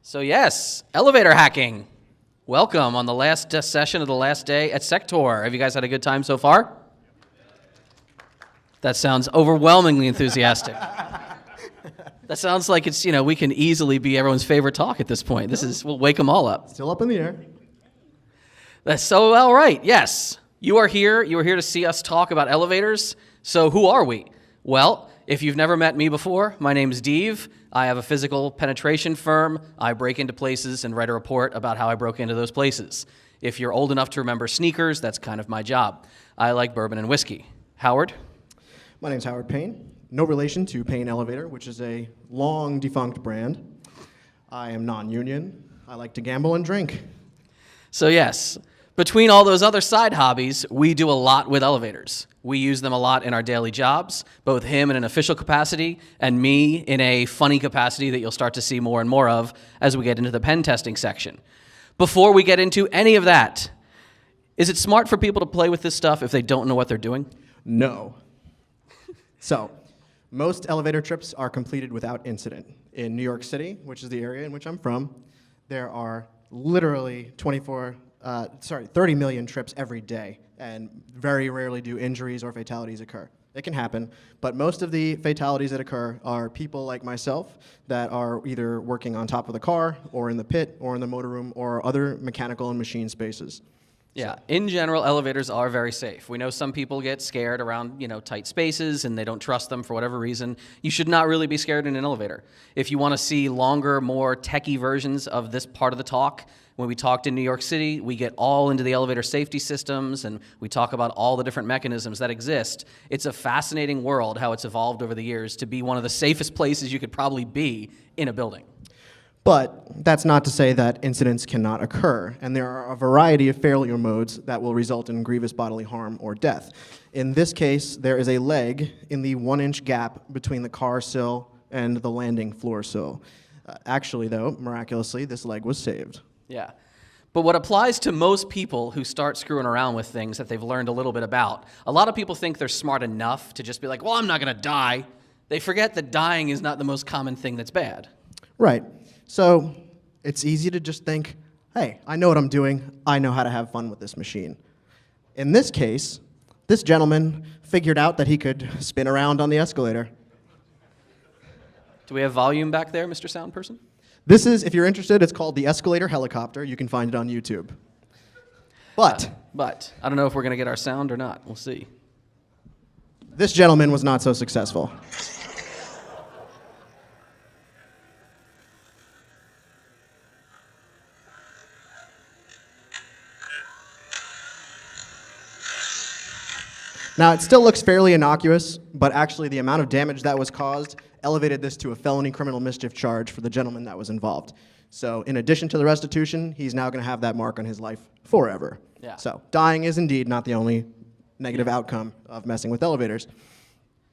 So yes, elevator hacking. Welcome on the last session of the last day at SecTor. Have you guys had a good time so far? That sounds overwhelmingly enthusiastic. That sounds like it's, we can easily be everyone's favorite talk at this point. We'll wake them all up. Still up in the air. That's so all right. Yes, you are here. You are here to see us talk about elevators. So who are we? Well, if you've never met me before, my name is Dave. I have a physical penetration firm. I break into places and write a report about how I broke into those places. If you're old enough to remember sneakers, that's kind of my job. I like bourbon and whiskey. Howard? My name's Howard Payne. No relation to Payne Elevator, which is a long defunct brand. I am non-union. I like to gamble and drink. So yes, between all those other side hobbies, we do a lot with elevators. We use them a lot in our daily jobs, both him in an official capacity and me in a funny capacity that you'll start to see more and more of as we get into the pen testing section. Before we get into any of that, is it smart for people to play with this stuff if they don't know what they're doing? No. So, most elevator trips are completed without incident. In New York City, which is the area in which I'm from, there are literally 30 million trips every day, and very rarely do injuries or fatalities occur. It can happen, but most of the fatalities that occur are people like myself that are either working on top of the car, or in the pit, or in the motor room, or other mechanical and machine spaces. Yeah, in general, elevators are very safe. We know some people get scared around, tight spaces and they don't trust them for whatever reason. You should not really be scared in an elevator. If you want to see longer, more techie versions of this part of the talk, when we talked in New York City, we get all into the elevator safety systems and we talk about all the different mechanisms that exist. It's a fascinating world how it's evolved over the years to be one of the safest places you could probably be in a building. But that's not to say that incidents cannot occur, and there are a variety of failure modes that will result in grievous bodily harm or death. In this case, there is a leg in the 1-inch gap between the car sill and the landing floor sill. Actually, though, miraculously, this leg was saved. Yeah. But what applies to most people who start screwing around with things that they've learned a little bit about, a lot of people think they're smart enough to just be like, well, I'm not going to die. They forget that dying is not the most common thing that's bad. Right. So it's easy to just think, hey, I know what I'm doing. I know how to have fun with this machine. In this case, this gentleman figured out that he could spin around on the escalator. Do we have volume back there, Mr. Sound Person? This is, if you're interested, it's called the Escalator Helicopter. You can find it on YouTube. But I don't know if we're going to get our sound or not. We'll see. This gentleman was not so successful. Now, it still looks fairly innocuous, but actually the amount of damage that was caused elevated this to a felony criminal mischief charge for the gentleman that was involved. So in addition to the restitution, he's now going to have that mark on his life forever. Yeah. So dying is indeed not the only negative outcome of messing with elevators.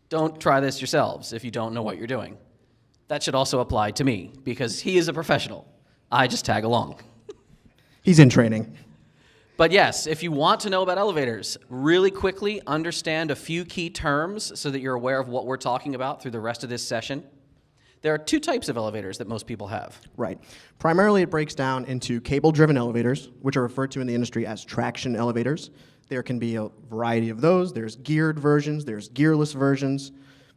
Don't try this yourselves if you don't know what you're doing. That should also apply to me, because he is a professional. I just tag along. He's in training. But yes, if you want to know about elevators, really quickly understand a few key terms so that you're aware of what we're talking about through the rest of this session. There are two types of elevators that most people have. Right. Primarily, it breaks down into cable-driven elevators, which are referred to in the industry as traction elevators. There can be a variety of those. There's geared versions, there's gearless versions,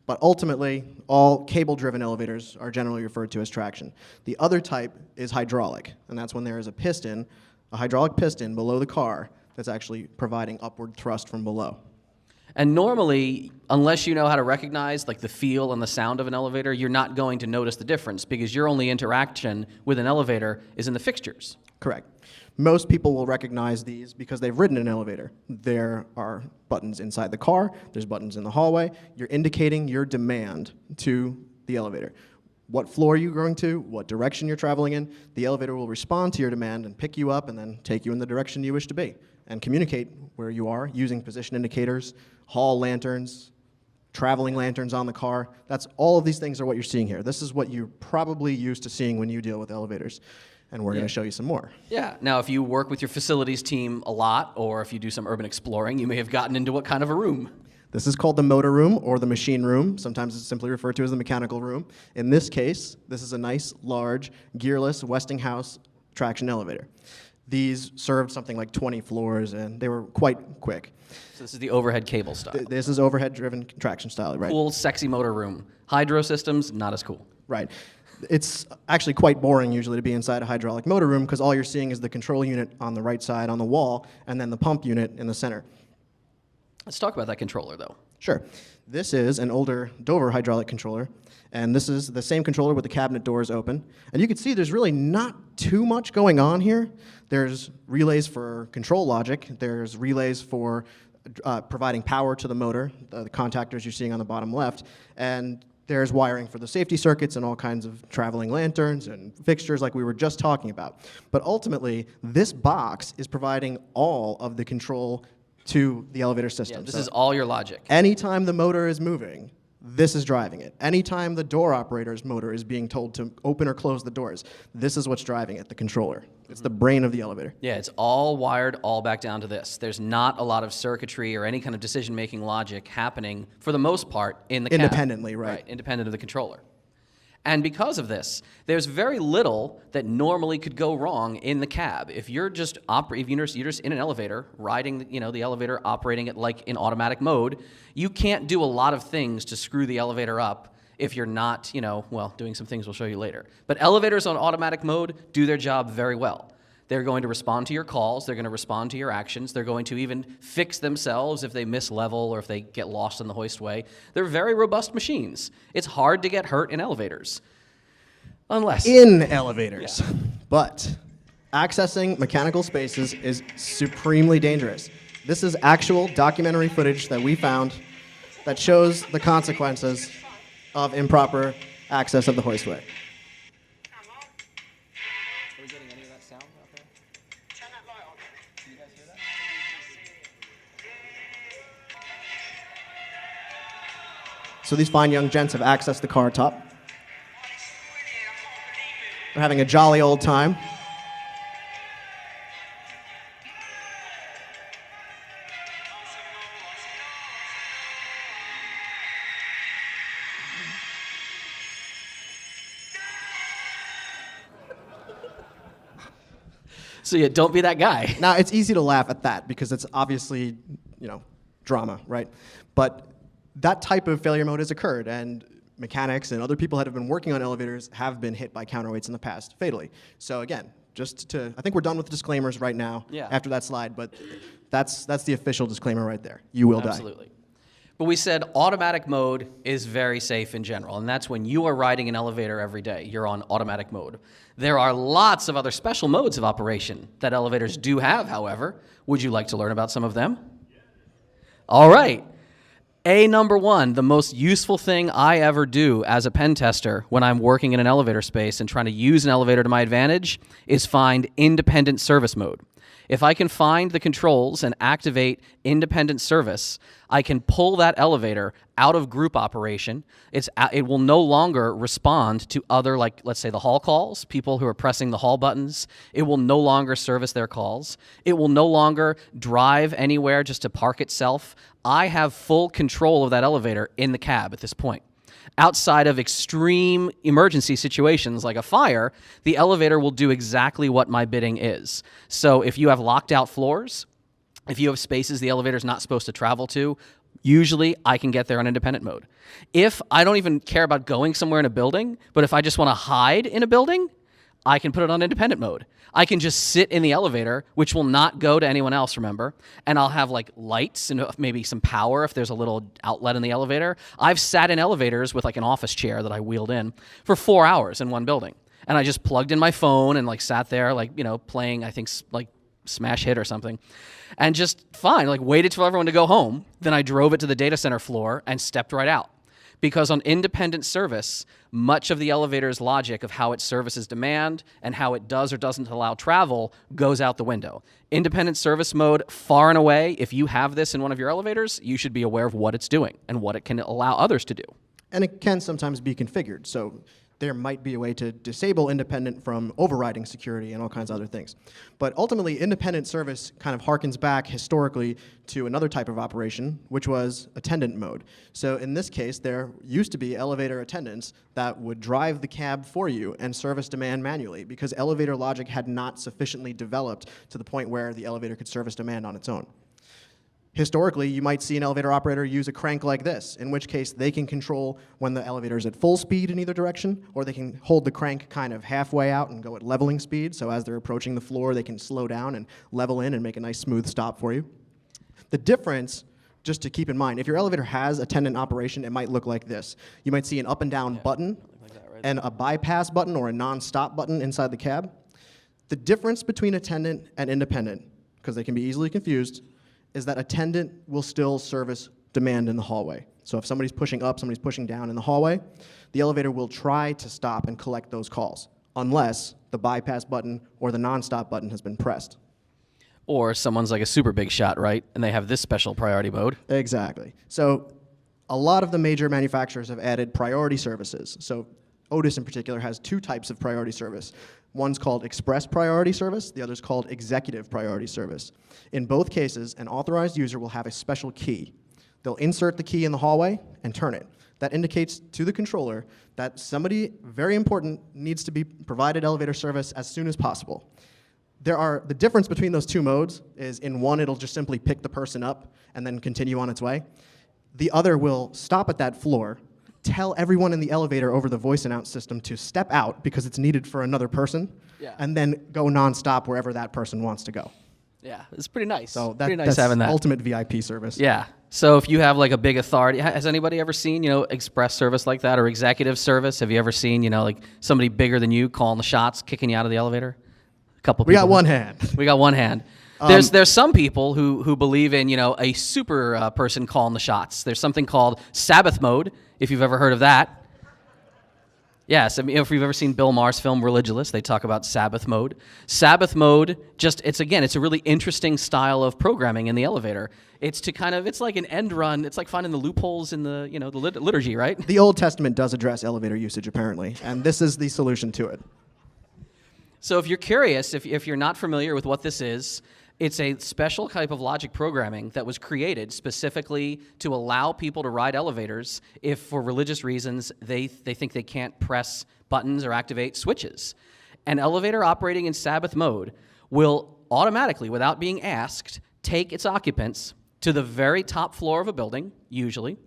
but ultimately, all cable-driven elevators are generally referred to as traction. The other type is hydraulic, and that's when there is a hydraulic piston below the car that's actually providing upward thrust from below. And normally, unless you know how to recognize the feel and the sound of an elevator, you're not going to notice the difference because your only interaction with an elevator is in the fixtures. Correct. Most people will recognize these because they've ridden an elevator. There are buttons inside the car, there's buttons in the hallway. You're indicating your demand to the elevator. What floor you're going to, what direction you're traveling in, the elevator will respond to your demand and pick you up and then take you in the direction you wish to be and communicate where you are using position indicators, hall lanterns, traveling lanterns on the car. All of these things are what you're seeing here. This is what you're probably used to seeing when you deal with elevators, and we're going to show you some more. Yeah. Now, if you work with your facilities team a lot or if you do some urban exploring, you may have gotten into what kind of a room? This is called the motor room or the machine room. Sometimes it's simply referred to as the mechanical room. In this case, this is a nice, large, gearless Westinghouse traction elevator. These served something like 20 floors, and they were quite quick. So this is the overhead cable style. This is overhead-driven traction style, right? Cool, sexy motor room. Hydro systems, not as cool. Right. It's actually quite boring usually to be inside a hydraulic motor room because all you're seeing is the control unit on the right side on the wall and then the pump unit in the center. Let's talk about that controller, though. Sure. This is an older Dover hydraulic controller, and this is the same controller with the cabinet doors open. And you can see there's really not too much going on here. There's relays for control logic. There's relays for providing power to the motor, the contactors you're seeing on the bottom left. And there's wiring for the safety circuits and all kinds of traveling lanterns and fixtures like we were just talking about. But ultimately, this box is providing all of the control to the elevator system. Yeah, this is all your logic. Anytime the motor is moving, this is driving it. Anytime the door operator's motor is being told to open or close the doors, this is what's driving it, the controller. It's the brain of the elevator. Yeah, it's all wired all back down to this. There's not a lot of circuitry or any kind of decision-making logic happening, for the most part, in the cab. Independently, right. Independent of the controller. And because of this, there's very little that normally could go wrong in the cab. If you're just you're just in an elevator, riding the elevator, operating it like in automatic mode, you can't do a lot of things to screw the elevator up if you're not, doing some things we'll show you later. But elevators on automatic mode do their job very well. They're going to respond to your calls. They're going to respond to your actions. They're going to even fix themselves if they miss level or if they get lost in the hoistway. They're very robust machines. It's hard to get hurt in elevators. Unless... In elevators. Yeah. But accessing mechanical spaces is supremely dangerous. This is actual documentary footage that we found that shows the consequences of improper access of the hoistway. So these fine young gents have accessed the car top. They're having a jolly old time. So yeah, don't be that guy. Now, it's easy to laugh at that because it's obviously, drama, right? But that type of failure mode has occurred, and mechanics and other people that have been working on elevators have been hit by counterweights in the past, fatally. So again, I think we're done with the disclaimers right now after that slide, but that's the official disclaimer right there. You will die. Absolutely. But we said automatic mode is very safe in general, and that's when you are riding an elevator every day. You're on automatic mode. There are lots of other special modes of operation that elevators do have, however. Would you like to learn about some of them? All right. Number one, the most useful thing I ever do as a pen tester when I'm working in an elevator space and trying to use an elevator to my advantage is find independent service mode. If I can find the controls and activate independent service, I can pull that elevator out of group operation. It will no longer respond to other, like, let's say, the hall calls, people who are pressing the hall buttons. It will no longer service their calls. It will no longer drive anywhere just to park itself. I have full control of that elevator in the cab at this point. Outside of extreme emergency situations like a fire, the elevator will do exactly what my bidding is. So if you have locked out floors, if you have spaces the elevator's not supposed to travel to, usually I can get there on independent mode. If I don't even care about going somewhere in a building, but if I just want to hide in a building, I can put it on independent mode. I can just sit in the elevator, which will not go to anyone else, remember, and I'll have like lights and maybe some power if there's a little outlet in the elevator. I've sat in elevators with like an office chair that I wheeled in for 4 hours in one building. And I just plugged in my phone and like sat there like, playing, I think, like Smash Hit or something. And just fine, like waited for everyone to go home. Then I drove it to the data center floor and stepped right out. Because on independent service, much of the elevator's logic of how it services demand and how it does or doesn't allow travel goes out the window. Independent service mode, far and away, if you have this in one of your elevators, you should be aware of what it's doing and what it can allow others to do. And it can sometimes be configured. So there might be a way to disable independent from overriding security and all kinds of other things. But ultimately, independent service kind of harkens back historically to another type of operation, which was attendant mode. So in this case, there used to be elevator attendants that would drive the cab for you and service demand manually because elevator logic had not sufficiently developed to the point where the elevator could service demand on its own. Historically, you might see an elevator operator use a crank like this, in which case they can control when the elevator is at full speed in either direction, or they can hold the crank kind of halfway out and go at leveling speed, so as they're approaching the floor, they can slow down and level in and make a nice smooth stop for you. The difference, just to keep in mind, if your elevator has attendant operation, it might look like this. You might see an up and down button Like that, right? and a bypass button or a non-stop button inside the cab. The difference between attendant and independent, because they can be easily confused, is that attendant will still service demand in the hallway. So if somebody's pushing up, somebody's pushing down in the hallway, the elevator will try to stop and collect those calls, unless the bypass button or the non-stop button has been pressed. Or someone's like a super big shot, right? And they have this special priority mode. Exactly. So a lot of the major manufacturers have added priority services. So Otis in particular has two types of priority service. One's called express priority service, the other's called executive priority service. In both cases, an authorized user will have a special key. They'll insert the key in the hallway and turn it. That indicates to the controller that somebody very important needs to be provided elevator service as soon as possible. The difference between those two modes is in one, it'll just simply pick the person up and then continue on its way. The other will stop at that floor, tell everyone in the elevator over the voice announce system to step out because it's needed for another person, and then go nonstop wherever that person wants to go. Yeah, it's pretty nice. So pretty nice that's having that. ultimate VIP service. Yeah. So if you have like a big authority, has anybody ever seen, express service like that or executive service? Have you ever seen, like somebody bigger than you calling the shots, kicking you out of the elevator? A couple people. We got one hand. We got one hand. There's some people who believe in, a super person calling the shots. There's something called Sabbath Mode, if you've ever heard of that. Yes, if you've ever seen Bill Maher's film Religulous, they talk about Sabbath Mode. Sabbath Mode, it's a really interesting style of programming in the elevator. It's like an end run. It's like finding the loopholes in the, the liturgy, right? The Old Testament does address elevator usage, apparently, and this is the solution to it. So if you're curious, if you're not familiar with what this is, it's a special type of logic programming that was created specifically to allow people to ride elevators if, for religious reasons, they think they can't press buttons or activate switches. An elevator operating in Sabbath mode will automatically, without being asked, take its occupants to the very top floor of a building, usually.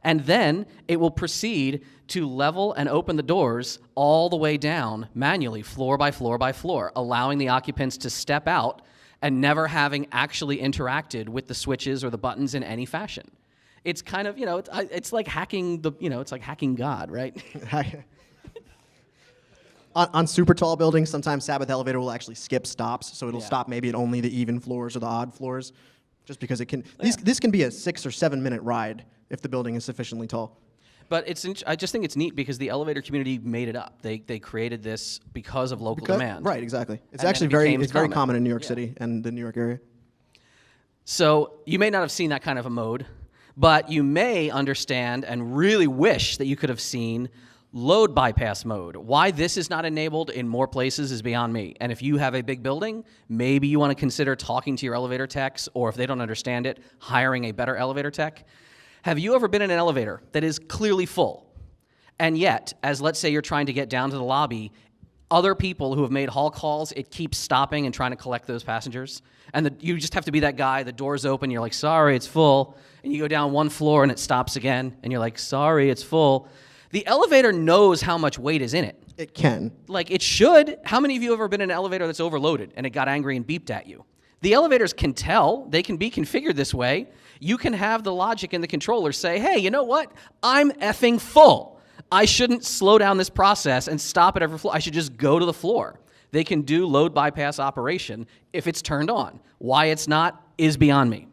And then it will proceed to level and open the doors all the way down manually, floor by floor by floor, allowing the occupants to step out and never having actually interacted with the switches or the buttons in any fashion. It's kind of, it's like hacking it's like hacking God, right? On super tall buildings, sometimes Sabbath elevator will actually skip stops, so it'll stop maybe at only the even floors or the odd floors, just because it can. This can be a 6 or 7 minute ride if the building is sufficiently tall. But I just think it's neat because the elevator community made it up. They created this because of local demand. Right, exactly. It's And actually very common in New York City and the New York area. So you may not have seen that kind of a mode, but you may understand and really wish that you could have seen load bypass mode. Why this is not enabled in more places is beyond me. And if you have a big building, maybe you want to consider talking to your elevator techs, or if they don't understand it, hiring a better elevator tech. Have you ever been in an elevator that is clearly full, and yet, as let's say you're trying to get down to the lobby, other people who have made hall calls, it keeps stopping and trying to collect those passengers, and you just have to be that guy, the door's open, you're like, sorry, it's full, and you go down one floor and it stops again, and you're like, sorry, it's full. The elevator knows how much weight is in it. It can. Like, it should. How many of you have ever been in an elevator that's overloaded and it got angry and beeped at you? The elevators can tell. They can be configured this way. You can have the logic in the controller say, hey, you know what? I'm effing full. I shouldn't slow down this process and stop at every floor. I should just go to the floor. They can do load bypass operation if it's turned on. Why it's not is beyond me.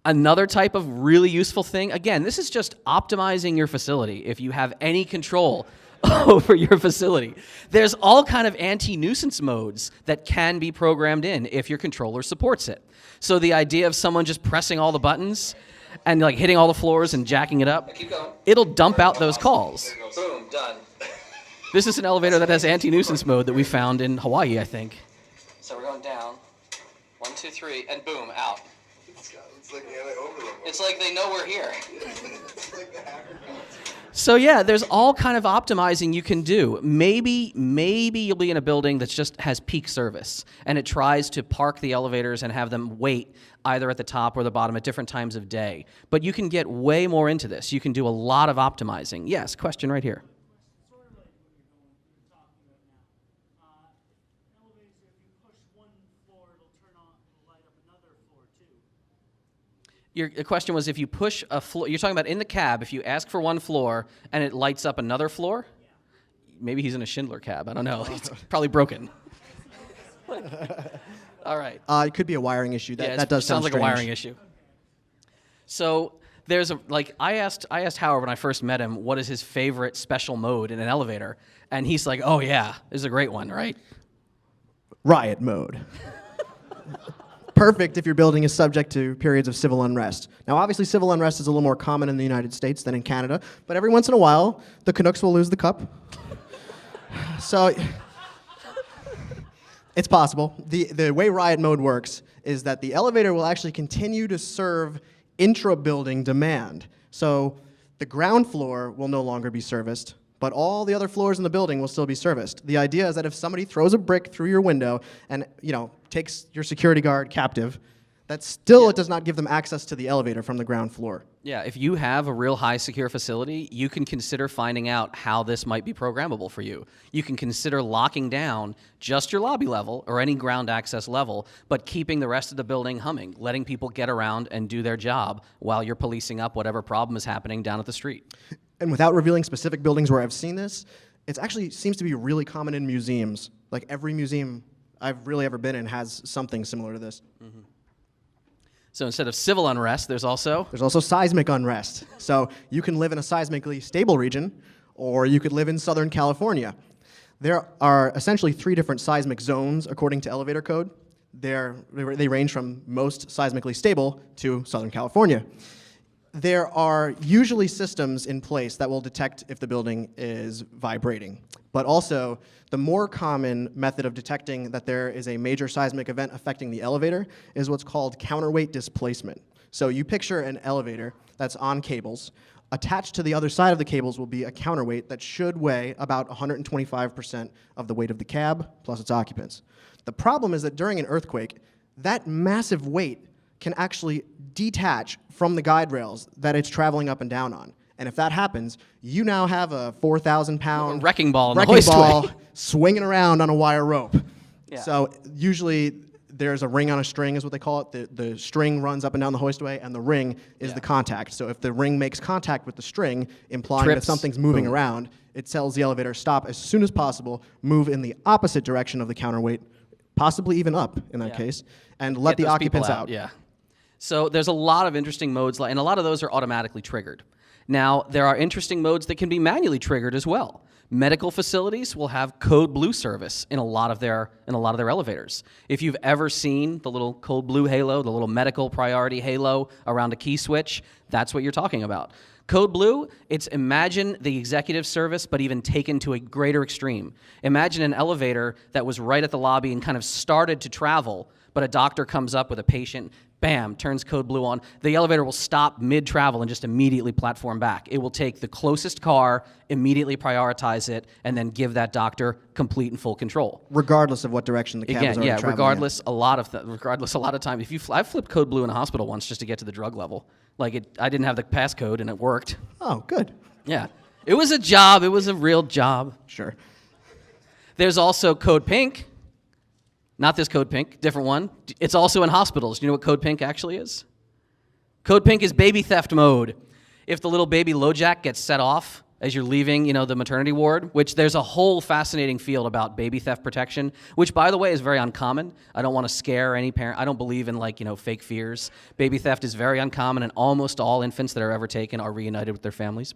Another type of really useful thing, again, this is just optimizing your facility if you have any control over your facility. There's all kind of anti-nuisance modes that can be programmed in if your controller supports it. So the idea of someone just pressing all the buttons and like hitting all the floors and jacking it up, it'll dump out those calls. Boom. boom, done. This is an elevator that has anti-nuisance mode that we found in Hawaii, I think. So we're going down. 1, 2, 3, and boom, out. It's like anti-overload. It's like they know we're here. It's like the hacker codes. So yeah, there's all kind of optimizing you can do. Maybe you'll be in a building that just has peak service, and it tries to park the elevators and have them wait either at the top or the bottom at different times of day. But you can get way more into this. You can do a lot of optimizing. Yes, question right here. Your question was if you push a floor, you're talking about in the cab, if you ask for one floor and it lights up another floor? Yeah. Maybe he's in a Schindler cab. I don't know. It's probably broken. All right. It could be a wiring issue. That does sound sound like strange. a wiring issue. So there's I asked Howard when I first met him what is his favorite special mode in an elevator, and he's like, oh yeah, this is a great one, right? Riot mode. Perfect if your building is subject to periods of civil unrest. Now, obviously, civil unrest is a little more common in the United States than in Canada, but every once in a while, the Canucks will lose the cup. So, it's possible. The way riot mode works is that the elevator will actually continue to serve intra-building demand. So, the ground floor will no longer be serviced, but all the other floors in the building will still be serviced. The idea is that if somebody throws a brick through your window and, takes your security guard captive, that still it does not give them access to the elevator from the ground floor. Yeah, if you have a real high secure facility, you can consider finding out how this might be programmable for you. You can consider locking down just your lobby level or any ground access level, but keeping the rest of the building humming, letting people get around and do their job while you're policing up whatever problem is happening down at the street. And without revealing specific buildings where I've seen this, it actually seems to be really common in museums. Like every museum I've really ever been in has something similar to this. Mm-hmm. So instead of civil unrest, there's also seismic unrest. So you can live in a seismically stable region, or you could live in Southern California. There are essentially 3 different seismic zones according to elevator code. They range from most seismically stable to Southern California. There are usually systems in place that will detect if the building is vibrating. But also, the more common method of detecting that there is a major seismic event affecting the elevator is what's called counterweight displacement. So you picture an elevator that's on cables. Attached to the other side of the cables will be a counterweight that should weigh about 125% of the weight of the cab plus its occupants. The problem is that during an earthquake, that massive weight can actually detach from the guide rails that it's traveling up and down on. And if that happens, you now have a 4,000-pound wrecking ball swinging around on a wire rope. Yeah. So usually there's a ring on a string is what they call it. The string runs up and down the hoistway, and the ring is the contact. So if the ring makes contact with the string, implying that something's moving around, it tells the elevator stop as soon as possible, move in the opposite direction of the counterweight, possibly even up in that case, and let the occupants out. Yeah. So there's a lot of interesting modes, and a lot of those are automatically triggered. Now, there are interesting modes that can be manually triggered as well. Medical facilities will have code blue service in a lot of their elevators. If you've ever seen the little code blue halo, the little medical priority halo around a key switch, that's what you're talking about. Code blue, it's imagine the executive service, but even taken to a greater extreme. Imagine an elevator that was right at the lobby and kind of started to travel, but a doctor comes up with a patient, bam, turns code blue on. The elevator will stop mid-travel and just immediately platform back. It will take the closest car, immediately prioritize it, and then give that doctor complete and full control. Regardless of what direction the cab is already traveling. Regardless a lot of time. I've flipped code blue in a hospital once just to get to the drug level. I didn't have the passcode and it worked. Oh, good. Yeah. It was a job. It was a real job. Sure. There's also code pink. Not this code pink, different one. It's also in hospitals. Do you know what code pink actually is? Code pink is baby theft mode. If the little baby LoJack gets set off as you're leaving, the maternity ward, which there's a whole fascinating field about baby theft protection, which, by the way, is very uncommon. I don't want to scare any parent. I don't believe in, fake fears. Baby theft is very uncommon, and almost all infants that are ever taken are reunited with their families.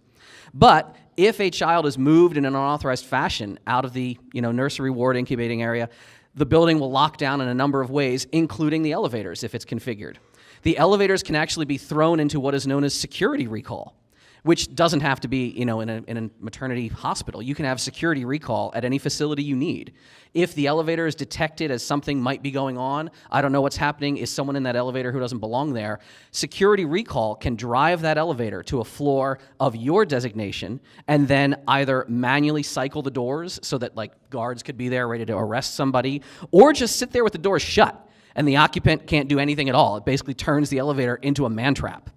But if a child is moved in an unauthorized fashion out of the, nursery ward incubating area, the building will lock down in a number of ways, including the elevators, if it's configured. The elevators can actually be thrown into what is known as security recall. which doesn't have to be, in a maternity hospital. You can have security recall at any facility you need. If the elevator is detected as something might be going on, I don't know what's happening, is someone in that elevator who doesn't belong there, security recall can drive that elevator to a floor of your designation and then either manually cycle the doors so that guards could be there ready to arrest somebody, or just sit there with the doors shut and the occupant can't do anything at all. It basically turns the elevator into a man trap.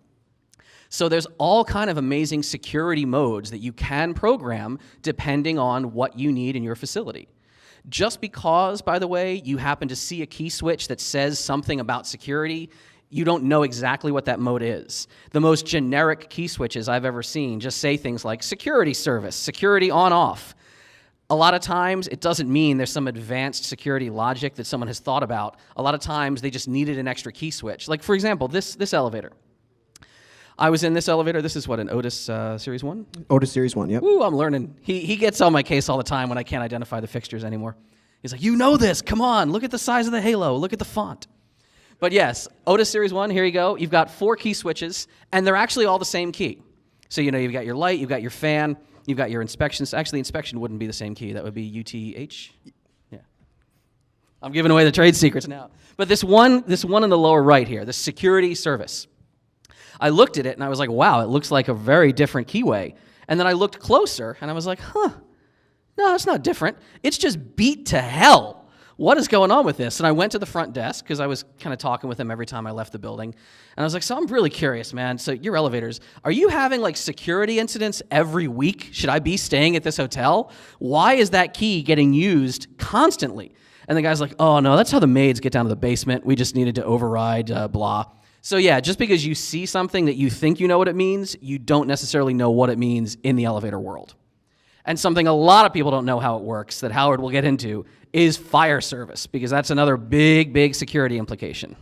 So there's all kind of amazing security modes that you can program depending on what you need in your facility. Just because, by the way, you happen to see a key switch that says something about security, you don't know exactly what that mode is. The most generic key switches I've ever seen just say things like security service, security on-off. A lot of times, it doesn't mean there's some advanced security logic that someone has thought about. A lot of times, they just needed an extra key switch. Like, for example, this elevator. I was in this elevator. This is what, an Otis Series 1? Otis Series 1, yep. Ooh, I'm learning. He gets on my case all the time when I can't identify the fixtures anymore. He's like, you know this. Come on. Look at the size of the halo. Look at the font. But yes, Otis Series 1, here you go. You've got 4 key switches, and they're actually all the same key. So, you've got your light, you've got your fan, you've got your inspection. Actually, inspection wouldn't be the same key. That would be UTH. Yeah. I'm giving away the trade secrets now. But this one in the lower right here, the security service. I looked at it and I was like, wow, it looks like a very different keyway. And then I looked closer and I was like, no, it's not different. It's just beat to hell. What is going on with this? And I went to the front desk because I was kind of talking with them every time I left the building. And I was like, so I'm really curious, man. So your elevators, are you having security incidents every week? Should I be staying at this hotel? Why is that key getting used constantly? And the guy's like, oh, no, that's how the maids get down to the basement. We just needed to override, blah. So yeah, just because you see something that you think you know what it means, you don't necessarily know what it means in the elevator world. And something a lot of people don't know how it works, that Howard will get into, is fire service, because that's another big, big security implication.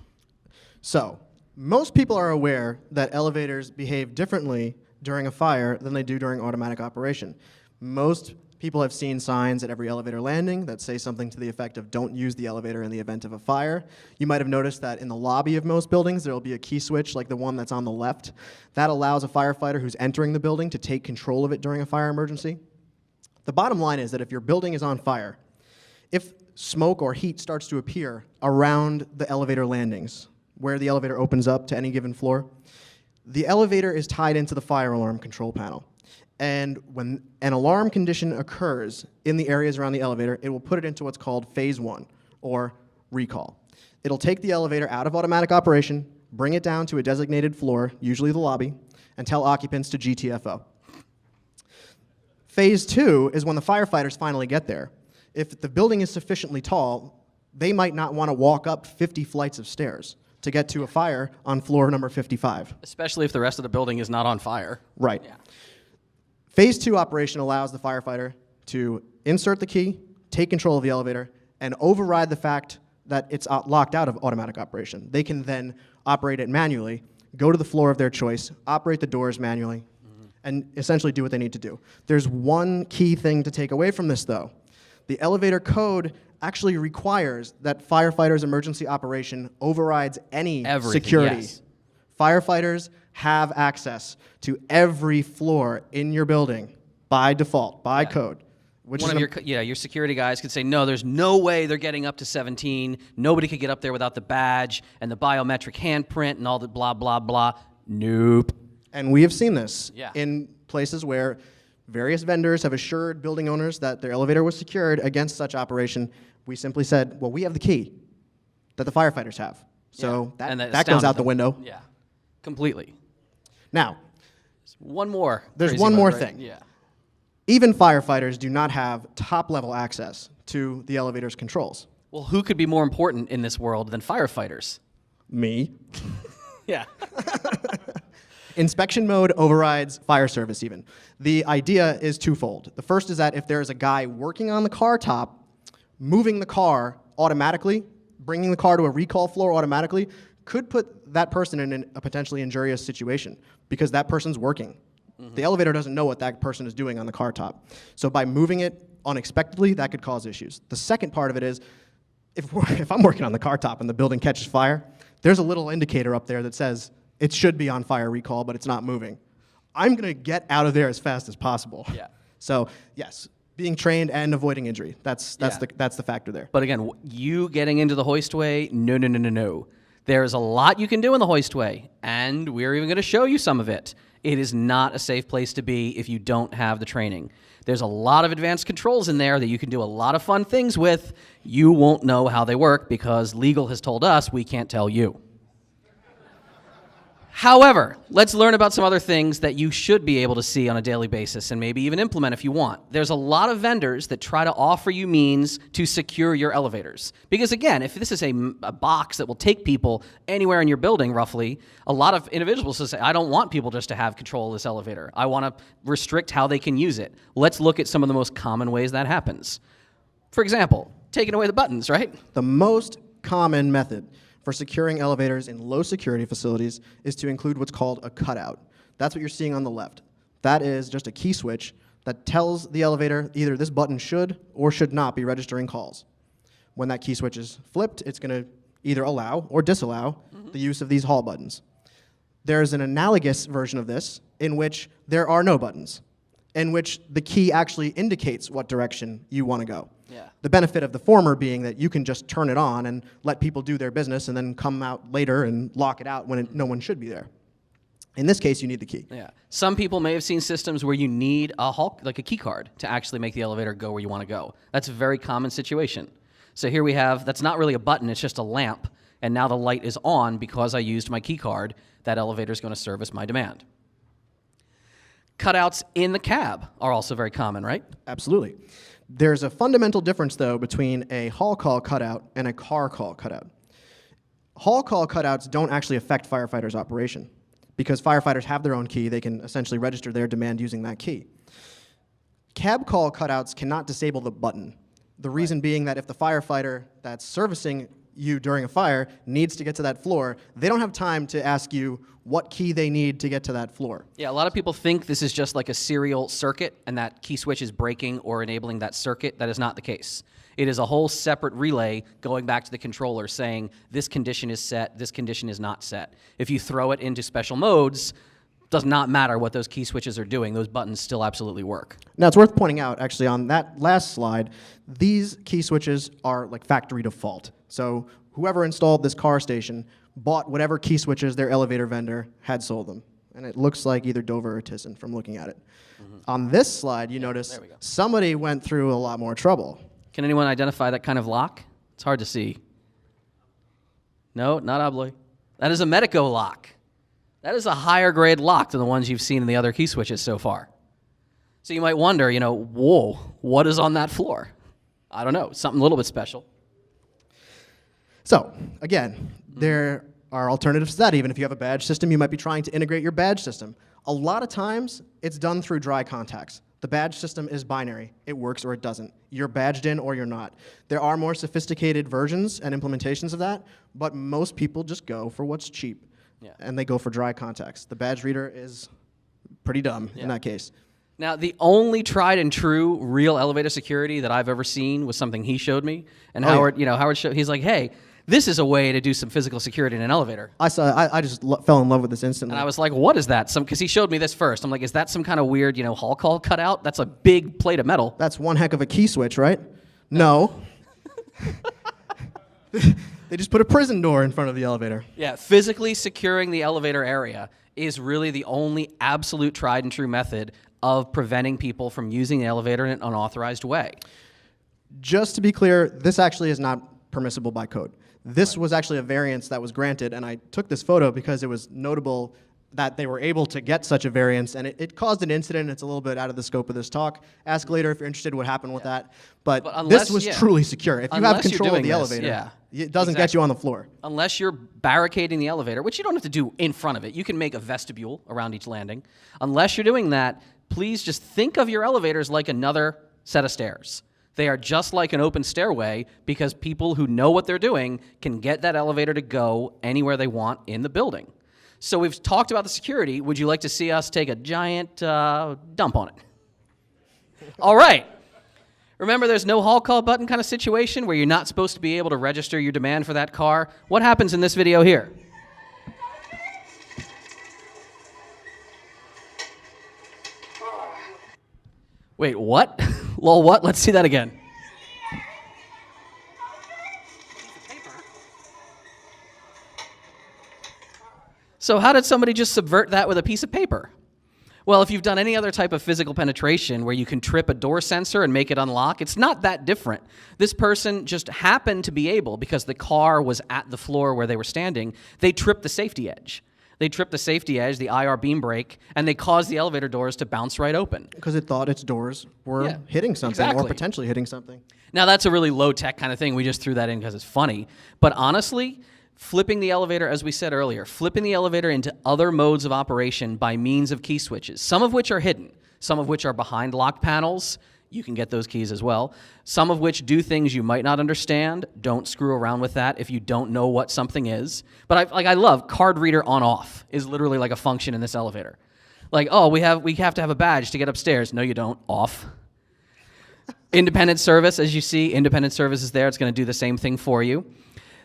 So, most people are aware that elevators behave differently during a fire than they do during automatic operation. Most people have seen signs at every elevator landing that say something to the effect of don't use the elevator in the event of a fire. You might have noticed that in the lobby of most buildings, there will be a key switch like the one that's on the left. That allows a firefighter who's entering the building to take control of it during a fire emergency. The bottom line is that if your building is on fire, if smoke or heat starts to appear around the elevator landings, where the elevator opens up to any given floor, the elevator is tied into the fire alarm control panel. And when an alarm condition occurs in the areas around the elevator, it will put it into what's called phase 1, or recall. It'll take the elevator out of automatic operation, bring it down to a designated floor, usually the lobby, and tell occupants to GTFO. Phase 2 is when the firefighters finally get there. If the building is sufficiently tall, they might not want to walk up 50 flights of stairs to get to a fire on floor number 55. Especially if the rest of the building is not on fire. Right. Yeah. Phase 2 operation allows the firefighter to insert the key, take control of the elevator, and override the fact that it's locked out of automatic operation. They can then operate it manually, go to the floor of their choice, operate the doors manually, and essentially do what they need to do. There's one key thing to take away from this, though. The elevator code actually requires that firefighters' emergency operation overrides any security. Yes. Firefighters have access to every floor in your building by default, by code. Which One is of your security guys could say, no, there's no way they're getting up to 17. Nobody could get up there without the badge and the biometric handprint and all the blah, blah, blah. Nope. And we have seen this Yeah. in places where various vendors have assured building owners that their elevator was secured against such operation. We simply said, well, we have the key that the firefighters have. So And that goes out the window. Yeah, completely. Now, One more. there's crazy one mode, more right? thing. Yeah. Even firefighters do not have top-level access to the elevator's controls. Well, who could be more important in this world than firefighters? Me. Yeah. Inspection mode overrides fire service even. The idea is twofold. The first is that if there's a guy working on the car top, moving the car automatically, bringing the car to a recall floor automatically, could put that person in a potentially injurious situation because that person's working. The elevator doesn't know what that person is doing on the car top. So by moving it unexpectedly, that could cause issues. The second part of it is, if I'm working on the car top and the building catches fire, there's a little indicator up there that says it should be on fire recall, but it's not moving. I'm going to get out of there as fast as possible. Yeah. So, yes, being trained and avoiding injury. That's the factor there. But again, you getting into the hoistway, no. There's a lot you can do in the hoistway, and we're even going to show you some of it. It is not a safe place to be if you don't have the training. There's a lot of advanced controls in there that you can do a lot of fun things with. You won't know how they work because legal has told us we can't tell you. However, let's learn about some other things that you should be able to see on a daily basis and maybe even implement if you want. There's a lot of vendors that try to offer you means to secure your elevators. Because again, if this is a box that will take people anywhere in your building, roughly, a lot of individuals will say, I don't want people just to have control of this elevator. I want to restrict how they can use it. Let's look at some of the most common ways that happens. For example, taking away the buttons, right? The most common method for securing elevators in low security facilities is to include what's called a cutout. That's what you're seeing on the left. That is just a key switch that tells the elevator either this button should or should not be registering calls. When that key switch is flipped, it's going to either allow or disallow the use of these hall buttons. There's an analogous version of this in which there are no buttons, in which the key actually indicates what direction you want to go. Yeah. The benefit of the former being that you can just turn it on and let people do their business and then come out later and lock it out when no one should be there. In this case, you need the key. Yeah. Some people may have seen systems where you need like a key card to actually make the elevator go where you want to go. That's a very common situation. So here we have, that's not really a button, it's just a lamp, and now the light is on because I used my key card. That elevator is going to service my demand. Cutouts in the cab are also very common, right? Absolutely. There's a fundamental difference, though, between a hall call cutout and a car call cutout. Hall call cutouts don't actually affect firefighters' operation because firefighters have their own key. They can essentially register their demand using that key. Cab call cutouts cannot disable the button. The reason being that if the firefighter that's servicing you during a fire needs to get to that floor, they don't have time to ask you what key they need to get to that floor. Yeah, a lot of people think this is just like a serial circuit and that key switch is breaking or enabling that circuit. That is not the case. It is a whole separate relay going back to the controller saying this condition is set, this condition is not set. If you throw it into special modes, does not matter what those key switches are doing. Those buttons still absolutely work. Now, it's worth pointing out, actually, on that last slide, these key switches are like factory default. So whoever installed this car station bought whatever key switches their elevator vendor had sold them. And it looks like either Dover or Thyssen from looking at it. On this slide, you notice somebody went through a lot more trouble. Can anyone identify that kind of lock? It's hard to see. No, not Obloy. That is a Medico lock. That is a higher grade lock than the ones you've seen in the other key switches so far. So you might wonder, whoa, what is on that floor? I don't know, something a little bit special. So, again, there are alternatives to that. Even if you have a badge system, you might be trying to integrate your badge system. A lot of times, it's done through dry contacts. The badge system is binary. It works or it doesn't. You're badged in or you're not. There are more sophisticated versions and implementations of that, but most people just go for what's cheap. Yeah. And they go for dry contacts. The badge reader is pretty dumb in that case. Now, the only tried and true real elevator security that I've ever seen was something he showed me. And Howard, Howard showed, he's like, hey, this is a way to do some physical security in an elevator. I just fell in love with this instantly. And I was like, what is that? Because he showed me this first. I'm like, is that some kind of weird, hall call cutout? That's a big plate of metal. That's one heck of a key switch, right? No. They just put a prison door in front of the elevator. Yeah, physically securing the elevator area is really the only absolute tried and true method of preventing people from using the elevator in an unauthorized way. Just to be clear, this actually is not permissible by code. This was actually a variance that was granted, and I took this photo because it was notable that they were able to get such a variance, and it caused an incident. It's a little bit out of the scope of this talk. Ask later if you're interested what happened with that. But unless, this was truly secure. If you have control of the this, elevator, it doesn't get you on the floor. Unless you're barricading the elevator, which you don't have to do in front of it. You can make a vestibule around each landing. Unless you're doing that, please just think of your elevators like another set of stairs. They are just like an open stairway because people who know what they're doing can get that elevator to go anywhere they want in the building. So we've talked about the security. Would you like to see us take a giant dump on it? All right. Remember, there's no hall call button kind of situation where you're not supposed to be able to register your demand for that car. What happens in this video here? Wait, what? Lol, what? Let's see that again. So how did somebody just subvert that with a piece of paper? Well, if you've done any other type of physical penetration where you can trip a door sensor and make it unlock, it's not that different. This person just happened to be able, because the car was at the floor where they were standing, they tripped the safety edge. They tripped the safety edge, the IR beam brake, and they caused the elevator doors to bounce right open. Because it thought its doors were hitting something exactly. or potentially hitting something. Now, that's a really low-tech kind of thing. We just threw that in because it's funny. But honestly, flipping the elevator, as we said earlier, flipping the elevator into other modes of operation by means of key switches, some of which are hidden, some of which are behind lock panels. You can get those keys as well. Some of which do things you might not understand. Don't screw around with that if you don't know what something is. But I love card reader on off is literally like a function in this elevator. Like, oh, we have to have a badge to get upstairs. No, you don't. Off. Independent service, as you see, independent service is there. It's going to do the same thing for you.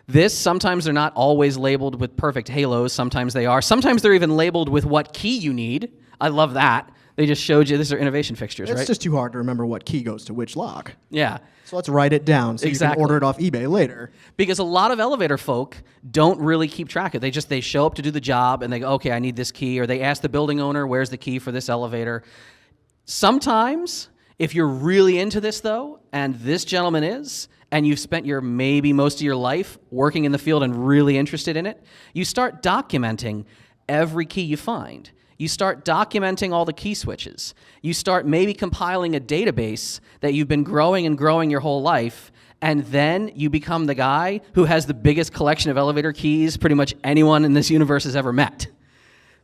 This, sometimes they're not always labeled with perfect halos. Sometimes they are. Sometimes they're even labeled with what key you need. I love that. They just showed you, these are innovation fixtures, right? It's just too hard to remember what key goes to which lock. Yeah. So let's write it down so you can order it off eBay later. Because a lot of elevator folk don't really keep track of it. They show up to do the job and they go, okay, I need this key. Or they ask the building owner, where's the key for this elevator? Sometimes, if you're really into this though, and this gentleman is, and you've spent maybe most of your life working in the field and really interested in it, you start documenting every key you find. You start documenting all the key switches. You start maybe compiling a database that you've been growing and growing your whole life, and then you become the guy who has the biggest collection of elevator keys pretty much anyone in this universe has ever met.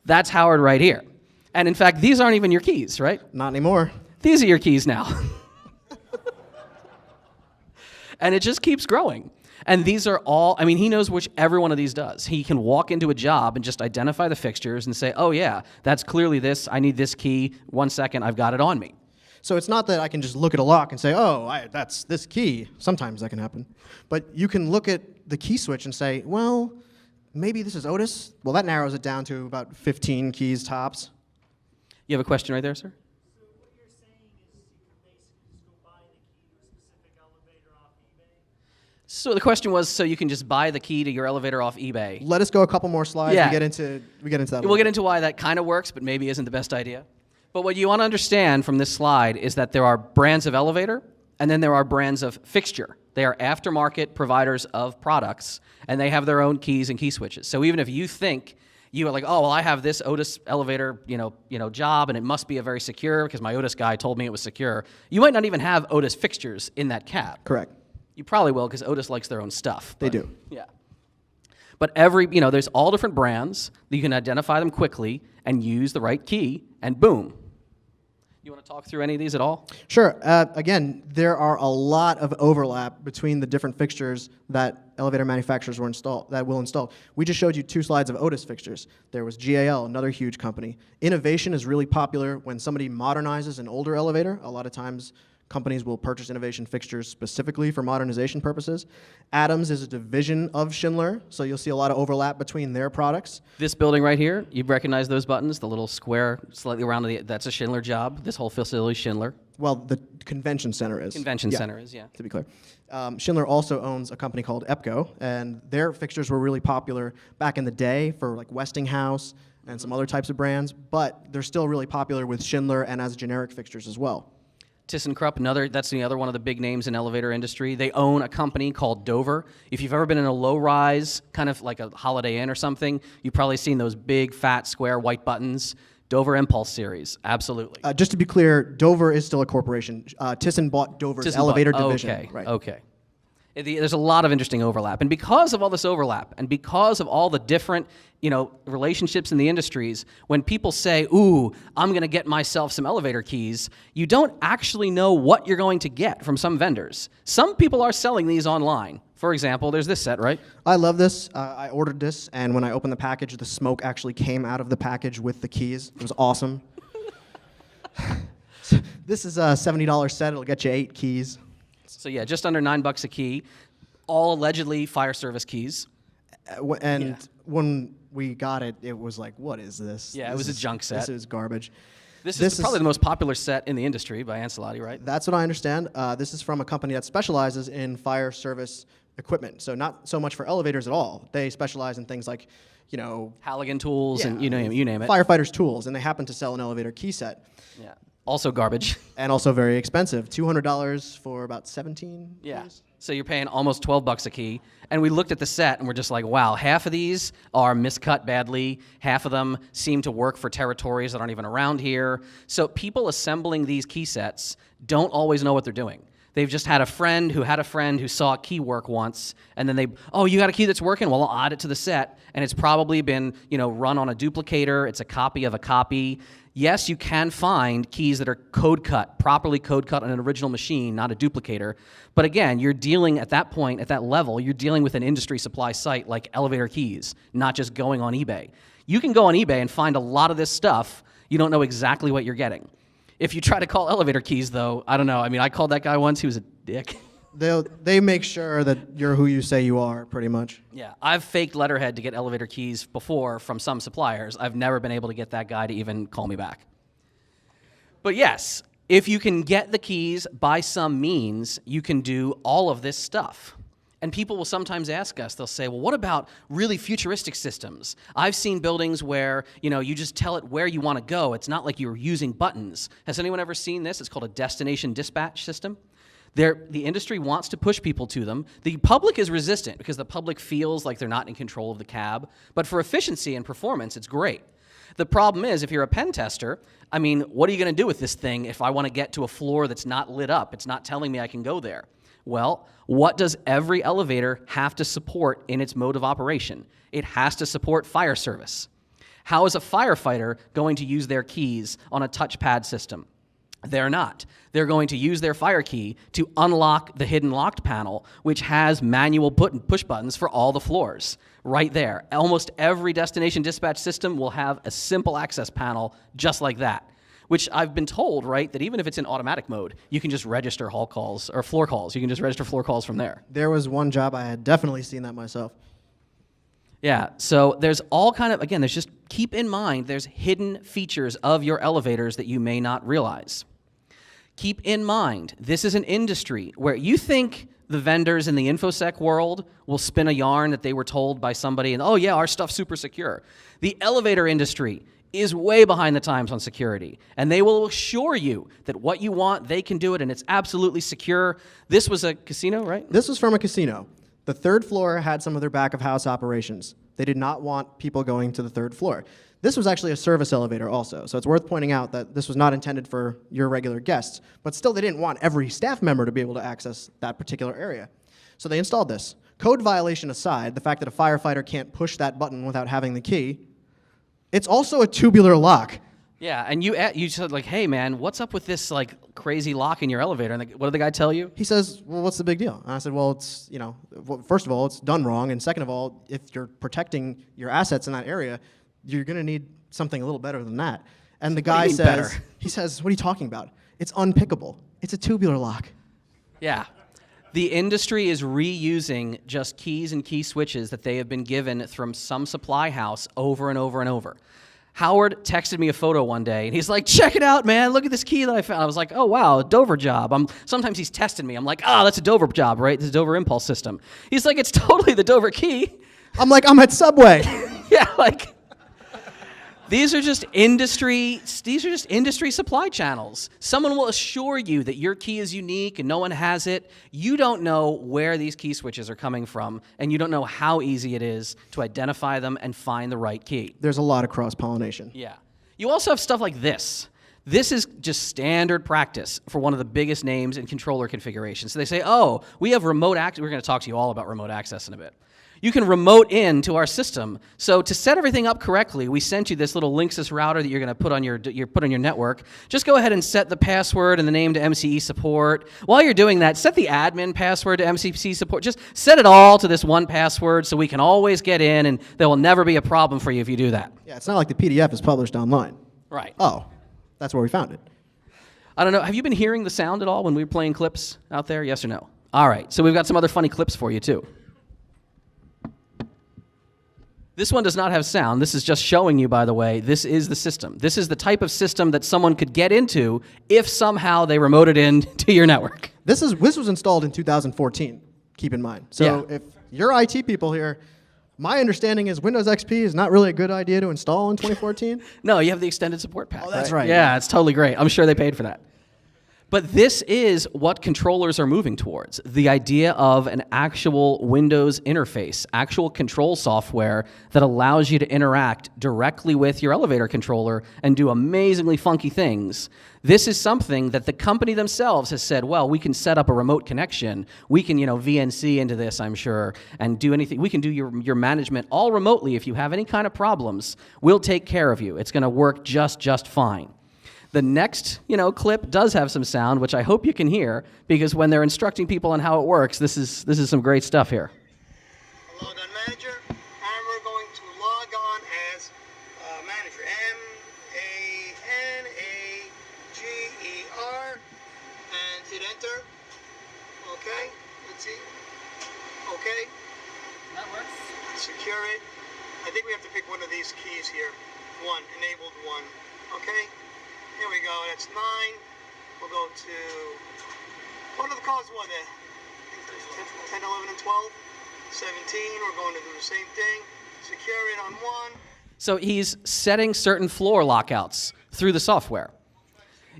That's Howard right here. And in fact, these aren't even your keys, right? Not anymore. These are your keys now. And it just keeps growing. And these are all, he knows which every one of these does. He can walk into a job and just identify the fixtures and say, oh yeah, that's clearly this, I need this key, 1 second, I've got it on me. So it's not that I can just look at a lock and say, oh, that's this key. Sometimes that can happen. But you can look at the key switch and say, well, maybe this is Otis. Well, that narrows it down to about 15 keys tops. You have a question right there, sir? So the question was, so you can just buy the key to your elevator off eBay. Let us go a couple more slides. Yeah. We get into that. We'll get into why that kind of works, but maybe isn't the best idea. But what you want to understand from this slide is that there are brands of elevator, and then there are brands of fixture. They are aftermarket providers of products, and they have their own keys and key switches. So even if you think you are like, oh, well, I have this Otis elevator, job, and it must be a very secure because my Otis guy told me it was secure. You might not even have Otis fixtures in that cab. Correct. You probably will because Otis likes their own stuff. They do. Yeah. But there's all different brands that you can identify them quickly and use the right key, and boom. You want to talk through any of these at all? Sure. Again, there are a lot of overlap between the different fixtures that elevator manufacturers will install. We just showed you 2 slides of Otis fixtures. There was GAL, another huge company. Innovation is really popular when somebody modernizes an older elevator. A lot of times, companies will purchase innovation fixtures specifically for modernization purposes. Adams is a division of Schindler, so you'll see a lot of overlap between their products. This building right here, you recognize those buttons, the little square slightly around that's a Schindler job. This whole facility is Schindler. Well, the convention center is. Center is, yeah. To be clear. Schindler also owns a company called EPCO, and their fixtures were really popular back in the day for like Westinghouse and some other types of brands, but they're still really popular with Schindler and as generic fixtures as well. ThyssenKrupp, that's the other one of the big names in elevator industry. They own a company called Dover. If you've ever been in a low-rise, kind of like a Holiday Inn or something, you've probably seen those big, fat, square white buttons. Dover Impulse series, absolutely. Just to be clear, Dover is still a corporation. Thyssen bought Dover's elevator division. Okay, right. Okay. There's a lot of interesting overlap. And because of all this overlap, and because of all the different relationships in the industries, when people say, ooh, I'm going to get myself some elevator keys, you don't actually know what you're going to get from some vendors. Some people are selling these online. For example, there's this set, right? I love this. I ordered this, and when I opened the package, the smoke actually came out of the package with the keys. It was awesome. This is a $70 set. It'll get you 8 keys. So yeah, just under $9 a key, all allegedly fire service keys. When we got it, it was like, what is this? Yeah, it was a junk set. This is garbage. This is probably the most popular set in the industry by Ancelotti, right? That's what I understand. This is from a company that specializes in fire service equipment. So not so much for elevators at all. They specialize in things like, Halligan tools and you name it. Firefighters' tools, and they happen to sell an elevator key set. Yeah. Also garbage. And also very expensive. $200 for about 17 Yeah. keys. So you're paying almost $12 a key. And we looked at the set and we're just like, wow, half of these are miscut badly. Half of them seem to work for territories that aren't even around here. So people assembling these key sets don't always know what they're doing. They've just had a friend who saw a key work once, and then you got a key that's working? Well, I'll add it to the set. And it's probably been, run on a duplicator. It's a copy of a copy. Yes, you can find keys that are properly code cut on an original machine, not a duplicator. But again, you're dealing at that point, at that level, you're dealing with an industry supply site like Elevator Keys, not just going on eBay. You can go on eBay and find a lot of this stuff. You don't know exactly what you're getting. If you try to call Elevator Keys, though, I don't know. I mean, I called that guy once. He was a dick. They make sure that you're who you say you are, pretty much. Yeah, I've faked letterhead to get elevator keys before from some suppliers. I've never been able to get that guy to even call me back. But yes, if you can get the keys by some means, you can do all of this stuff. And people will sometimes ask us, they'll say, well, what about really futuristic systems? I've seen buildings where, you just tell it where you want to go. It's not like you're using buttons. Has anyone ever seen this? It's called a destination dispatch system. The industry wants to push people to them. The public is resistant because the public feels like they're not in control of the cab. But for efficiency and performance, it's great. The problem is, if you're a pen tester, what are you going to do with this thing if I want to get to a floor that's not lit up? It's not telling me I can go there. Well, what does every elevator have to support in its mode of operation? It has to support fire service. How is a firefighter going to use their keys on a touchpad system? They're not. They're going to use their fire key to unlock the hidden locked panel, which has manual push buttons for all the floors right there. Almost every destination dispatch system will have a simple access panel just like that, which I've been told, right, that even if it's in automatic mode, you can just register hall calls or floor calls. You can just register floor calls from there. There was one job I had definitely seen that myself. Yeah, so there's there's just keep in mind there's hidden features of your elevators that you may not realize. Keep in mind, this is an industry where you think the vendors in the InfoSec world will spin a yarn that they were told by somebody and, oh yeah, our stuff's super secure. The elevator industry is way behind the times on security, and they will assure you that what you want, they can do it, and it's absolutely secure. This was a casino, right? This was from a casino. The third floor had some of their back-of-house operations. They did not want people going to the third floor. This was actually a service elevator also, so it's worth pointing out that this was not intended for your regular guests, but still they didn't want every staff member to be able to access that particular area. So they installed this. Code violation aside, the fact that a firefighter can't push that button without having the key, it's also a tubular lock. Yeah, and you said, like, hey, man, what's up with this, like, crazy lock in your elevator? And what did the guy tell you? He says, well, what's the big deal? And I said, well, it's, first of all, it's done wrong, and second of all, if you're protecting your assets in that area, you're going to need something a little better than that. And the guy says, he says, what are you talking about? It's unpickable. It's a tubular lock. Yeah. The industry is reusing just keys and key switches that they have been given from some supply house over and over and over. Howard texted me a photo one day, and he's like, check it out, man. Look at this key that I found. I was like, oh, wow, a Dover job. Sometimes he's testing me. I'm like, that's a Dover job, right? This is a Dover impulse system. He's like, it's totally the Dover key. I'm like, I'm at Subway. Yeah, like... These are just industry supply channels. Someone will assure you that your key is unique and no one has it. You don't know where these key switches are coming from, and you don't know how easy it is to identify them and find the right key. There's a lot of cross-pollination. Yeah. You also have stuff like this. This is just standard practice for one of the biggest names in controller configurations. So they say, oh, we have remote access. We're going to talk to you all about remote access in a bit. You can remote in to our system. So to set everything up correctly, we sent you this little Linksys router that you're going to put on your network. Just go ahead and set the password and the name to MCE support. While you're doing that, set the admin password to MCE support. Just set it all to this one password so we can always get in, and there will never be a problem for you if you do that. Yeah, it's not like the PDF is published online. Right. Oh, that's where we found it. I don't know. Have you been hearing the sound at all when we were playing clips out there? Yes or no? All right. So we've got some other funny clips for you, too. This one does not have sound. This is just showing you, by the way, this is the system. This is the type of system that someone could get into if somehow they remoted in to your network. This was installed in 2014, keep in mind. So Yeah. if you're IT people here, my understanding is Windows XP is not really a good idea to install in 2014. No, you have the extended support pack. Oh, that's right. Yeah, it's totally great. I'm sure they paid for that. But this is what controllers are moving towards. The idea of an actual Windows interface, actual control software that allows you to interact directly with your elevator controller and do amazingly funky things. This is something that the company themselves has said, well, we can set up a remote connection. We can, VNC into this, I'm sure, and do anything. We can do your management all remotely. If you have any kind of problems, we'll take care of you. It's going to work just fine. The next, clip does have some sound, which I hope you can hear, because when they're instructing people on how it works, this is some great stuff here. Log on manager, and we're going to log on as manager. MANAGER, and hit enter. Okay, let's see. Okay, That works. secure it. I think we have to pick one of these keys here. One, enabled one. Okay. Here we go, that's 9. We'll go to, what are the calls? What, 10, 11, and 12? 17, we're going to do the same thing. Secure it on 1. So he's setting certain floor lockouts through the software.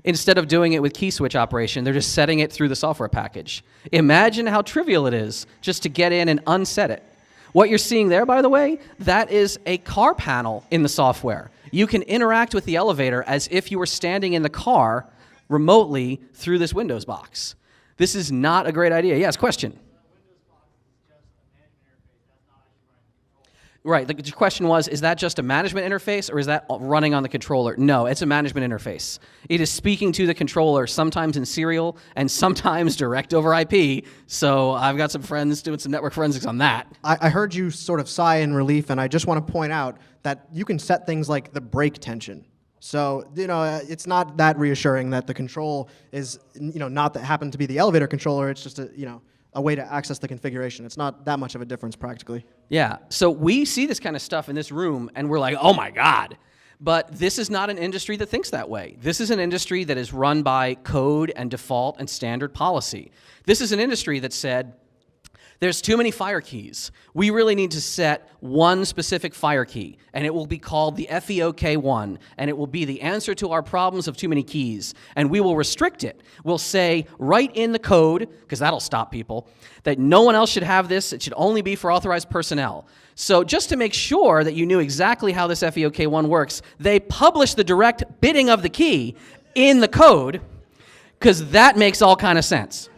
Instead of doing it with key switch operation, they're just setting it through the software package. Imagine how trivial it is just to get in and unset it. What you're seeing there, by the way, that is a car panel in the software. You can interact with the elevator as if you were standing in the car remotely through this Windows box. This is not a great idea. Yes, question? Right, the question was, is that just a management interface or is that running on the controller? No, it's a management interface. It is speaking to the controller, sometimes in serial and sometimes direct over IP. So I've got some friends doing some network forensics on that. I heard you sort of sigh in relief, and I just want to point out that you can set things like the brake tension. So, it's not that reassuring that the control is, not that happened to be the elevator controller. It's just a way to access the configuration. It's not that much of a difference practically. Yeah, so we see this kind of stuff in this room and we're like, oh my God. But this is not an industry that thinks that way. This is an industry that is run by code and default and standard policy. This is an industry that said, there's too many fire keys. We really need to set one specific fire key, and it will be called the FEOK1, and it will be the answer to our problems of too many keys, and we will restrict it. We'll say right in the code, because that'll stop people, that no one else should have this. It should only be for authorized personnel. So just to make sure that you knew exactly how this FEOK1 works, they publish the direct bidding of the key in the code, because that makes all kind of sense.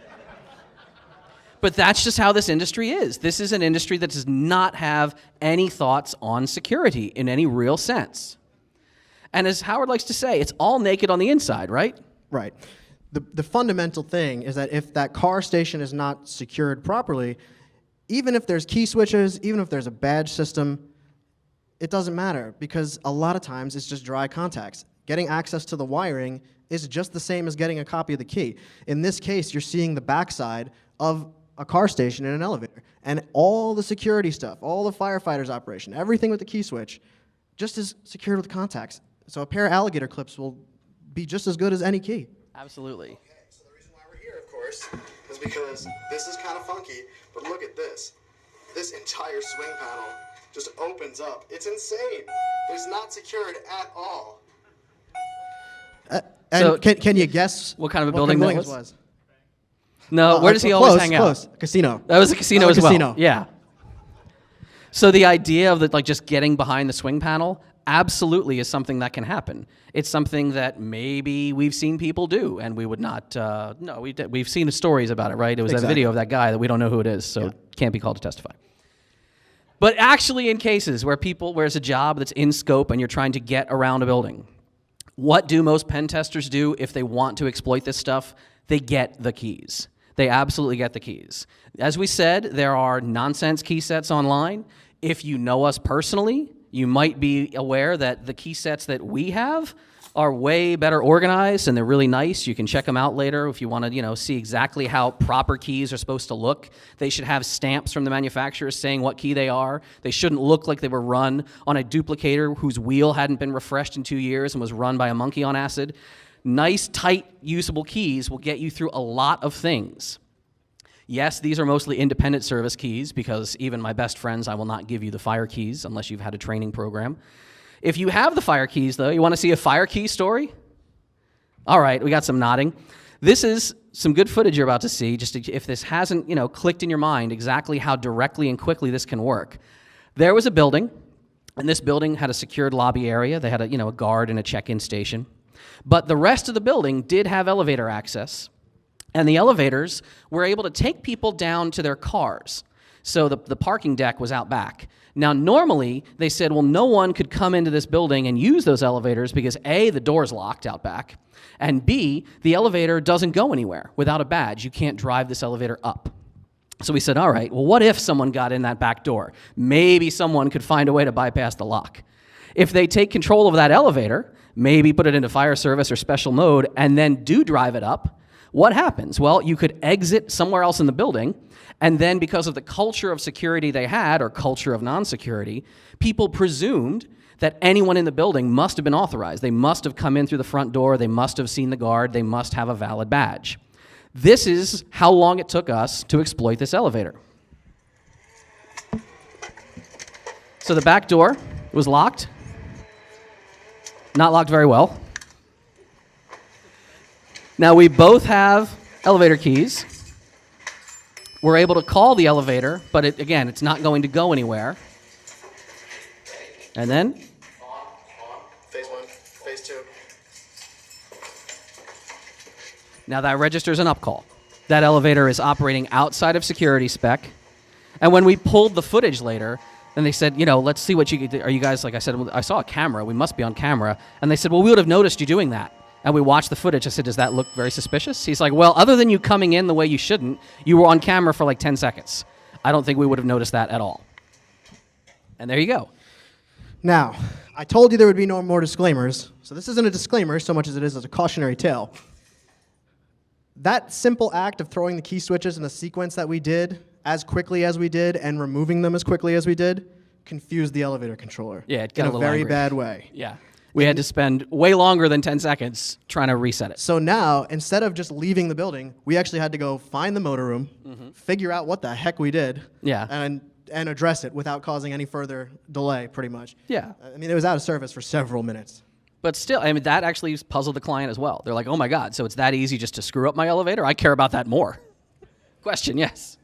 But that's just how this industry is. This is an industry that does not have any thoughts on security in any real sense. And as Howard likes to say, it's all naked on the inside, right? Right. The fundamental thing is that if that car station is not secured properly, even if there's key switches, even if there's a badge system, it doesn't matter, because a lot of times it's just dry contacts. Getting access to the wiring is just the same as getting a copy of the key. In this case, you're seeing the backside of a car station in an elevator. And all the security stuff, all the firefighters operation, everything with the key switch, just is secured with contacts. So a pair of alligator clips will be just as good as any key. Absolutely. Okay, so the reason why we're here, of course, is because this is kind of funky, but look at this. This entire swing panel just opens up. It's insane. It's not secured at all. And So- can you guess What kind of a what building that this was? No, where does he close, always hang out? Close. Casino. That was a casino Another as well. casino. Yeah. So the idea of just getting behind the swing panel absolutely is something that can happen. It's something that maybe we've seen people do, and we would not. No, we've seen the stories about it, right? It was that Exactly. video of that guy that we don't know who it is, so can't be called to testify. But actually, in cases where it's a job that's in scope and you're trying to get around a building, what do most pen testers do if they want to exploit this stuff? They get the keys. They absolutely get the keys. As we said, there are nonsense key sets online. If you know us personally, you might be aware that the key sets that we have are way better organized, and they're really nice. You can check them out later if you want to, see exactly how proper keys are supposed to look. They should have stamps from the manufacturers saying what key they are. They shouldn't look like they were run on a duplicator whose wheel hadn't been refreshed in 2 years and was run by a monkey on acid. Nice, tight, usable keys will get you through a lot of things. Yes, these are mostly independent service keys because even my best friends, I will not give you the fire keys unless you've had a training program. If you have the fire keys, though, you want to see a fire key story? All right, we got some nodding. This is some good footage you're about to see, just if this hasn't, clicked in your mind exactly how directly and quickly this can work. There was a building, and this building had a secured lobby area. They had a guard and a check-in station. But the rest of the building did have elevator access, and the elevators were able to take people down to their cars. So the parking deck was out back. Now, normally, they said, well, no one could come into this building and use those elevators because A, the door's locked out back, and B, the elevator doesn't go anywhere without a badge. You can't drive this elevator up. So we said, all right, well, what if someone got in that back door? Maybe someone could find a way to bypass the lock. If they take control of that elevator, maybe put it into fire service or special mode, and then do drive it up, what happens? Well, you could exit somewhere else in the building, and then because of the culture of security they had, or culture of non-security, people presumed that anyone in the building must have been authorized. They must have come in through the front door, they must have seen the guard, they must have a valid badge. This is how long it took us to exploit this elevator. So the back door was locked. Not locked very well. Now we both have elevator keys. We're able to call the elevator, but again, it's not going to go anywhere. And then? On. Phase 1, phase 2. Now that registers an up call. That elevator is operating outside of security spec. And when we pulled the footage later, then they said, let's see what you could do. Are you guys, like I said, I saw a camera. We must be on camera. And they said, well, we would have noticed you doing that. And we watched the footage. I said, does that look very suspicious? He's like, well, other than you coming in the way you shouldn't, you were on camera for like 10 seconds. I don't think we would have noticed that at all. And there you go. Now, I told you there would be no more disclaimers, so this isn't a disclaimer so much as it is a cautionary tale. That simple act of throwing the key switches in the sequence that we did, as quickly as we did, and removing them as quickly as we did, confused the elevator controller. Yeah, it got in a a little very angry. bad way. Yeah. We had to spend way longer than 10 seconds trying to reset it. So now, instead of just leaving the building, we actually had to go find the motor room, figure out what the heck we did, Yeah. and address it without causing any further delay, pretty much. Yeah. I mean, it was out of service for several minutes. But still, that actually puzzled the client as well. They're like, oh my God, so it's that easy just to screw up my elevator? I care about that more. Question, yes.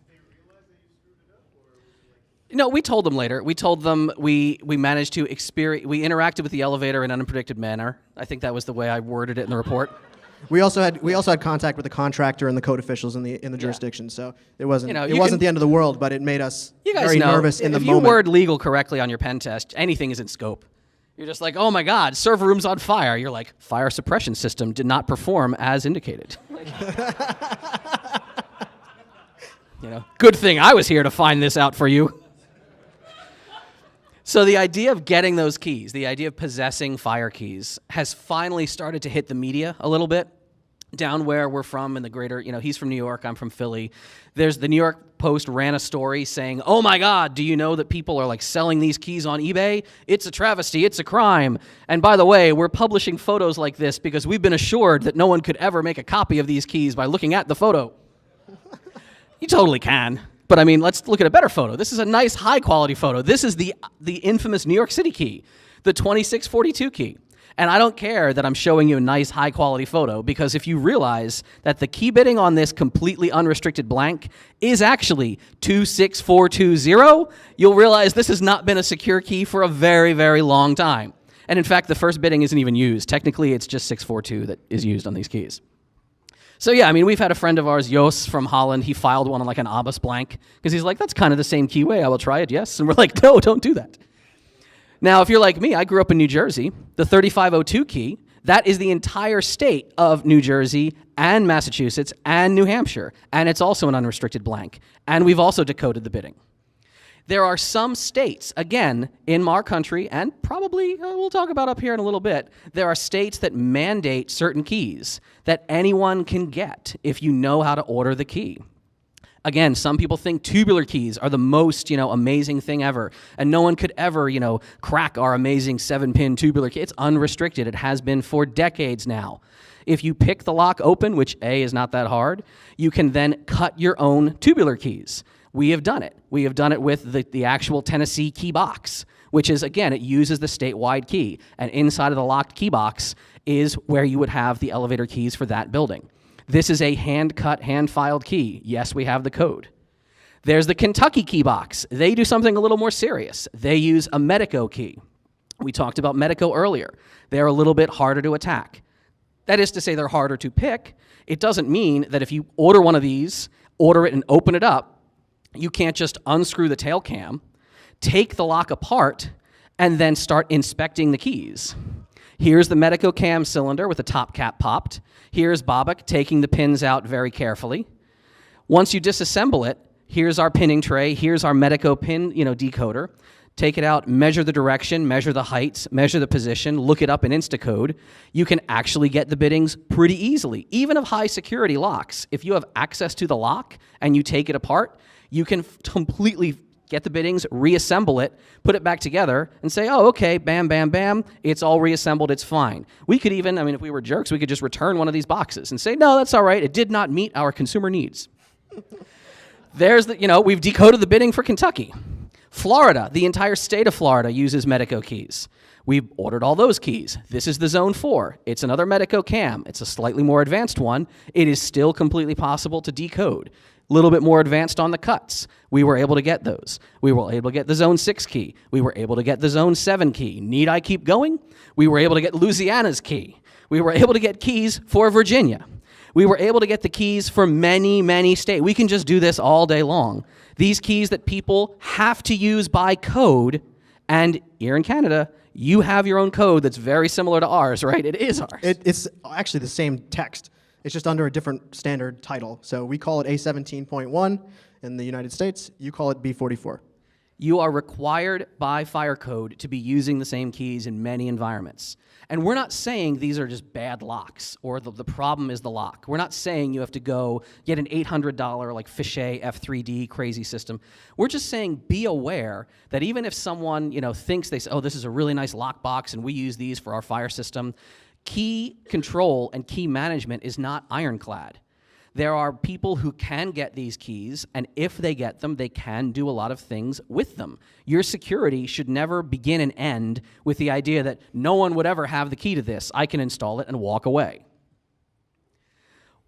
No, we told them later. We told them we managed to we interacted with the elevator in an unpredicted manner. I think that was the way I worded it in the report. We also had contact with the contractor and the code officials in the jurisdiction, so it wasn't the end of the world, but it made us very nervous in the moment. If you word legal correctly on your pen test, anything is in scope. You're just like, oh my God, server room's on fire. You're like, fire suppression system did not perform as indicated. Good thing I was here to find this out for you. So the idea of getting those keys, the idea of possessing fire keys, has finally started to hit the media a little bit. Down where we're from in the greater, he's from New York, I'm from Philly. The New York Post ran a story saying, oh my God, do you know that people are like selling these keys on eBay? It's a travesty, it's a crime. And by the way, we're publishing photos like this because we've been assured that no one could ever make a copy of these keys by looking at the photo. You totally can. But I mean, let's look at a better photo. This is a nice, high-quality photo. This is the infamous New York City key, the 2642 key. And I don't care that I'm showing you a nice, high-quality photo, because if you realize that the key bitting on this completely unrestricted blank is actually 26420, you'll realize this has not been a secure key for a very, very long time. And in fact, the first bitting isn't even used. Technically, it's just 642 that is used on these keys. So yeah, I mean, we've had a friend of ours, Jos from Holland. He filed one on like an Abbas blank because he's like, that's kind of the same keyway. I will try it, yes. And we're like, no, don't do that. Now, if you're like me, I grew up in New Jersey. The 3502 key, that is the entire state of New Jersey and Massachusetts and New Hampshire. And it's also an unrestricted blank. And we've also decoded the bitting. There are some states, again, in our country, and probably we'll talk about up here in a little bit, there are states that mandate certain keys that anyone can get if you know how to order the key. Again, some people think tubular keys are the most, amazing thing ever, and no one could ever, crack our amazing 7-pin tubular key. It's unrestricted. It has been for decades now. If you pick the lock open, which is not that hard, you can then cut your own tubular keys. We have done it. We have done it with the actual Tennessee key box, which is, again, it uses the statewide key. And inside of the locked key box is where you would have the elevator keys for that building. This is a hand-cut, hand-filed key. Yes, we have the code. There's the Kentucky key box. They do something a little more serious. They use a Medico key. We talked about Medico earlier. They're a little bit harder to attack. That is to say they're harder to pick. It doesn't mean that if you order one of these, order it and open it up, you can't just unscrew the tail cam, take the lock apart, and then start inspecting the keys. Here's the Medico cam cylinder with the top cap popped. Here's Babak taking the pins out very carefully. Once you disassemble it, here's our pinning tray. Here's our Medico pin, decoder. Take it out, measure the direction, measure the heights, measure the position, look it up in Instacode. You can actually get the biddings pretty easily, even of high security locks. If you have access to the lock and you take it apart, you can completely get the biddings, reassemble it, put it back together, and say, oh, okay, bam, bam, bam, it's all reassembled, it's fine. We could even, if we were jerks, we could just return one of these boxes and say, no, that's all right, it did not meet our consumer needs. There's we've decoded the bidding for Kentucky. Florida, the entire state of Florida uses Medico keys. We've ordered all those keys. This is the Zone 4. It's another Medico cam. It's a slightly more advanced one. It is still completely possible to decode. A little bit more advanced on the cuts. We were able to get those. We were able to get the Zone 6 key. We were able to get the Zone 7 key. Need I keep going? We were able to get Louisiana's key. We were able to get keys for Virginia. We were able to get the keys for many, many states. We can just do this all day long. These keys that people have to use by code, and here in Canada, you have your own code that's very similar to ours, right? It is ours. It's actually the same text. It's just under a different standard title. So we call it A17.1 in the United States. You call it B44. You are required by fire code to be using the same keys in many environments. And we're not saying these are just bad locks or the problem is the lock. We're not saying you have to go get an $800 like Fichet F3D crazy system. We're just saying be aware that even if someone thinks they say, oh, this is a really nice lock box and we use these for our fire system, key control and key management is not ironclad. There are people who can get these keys, and if they get them, they can do a lot of things with them. Your security should never begin and end with the idea that no one would ever have the key to this. I can install it and walk away.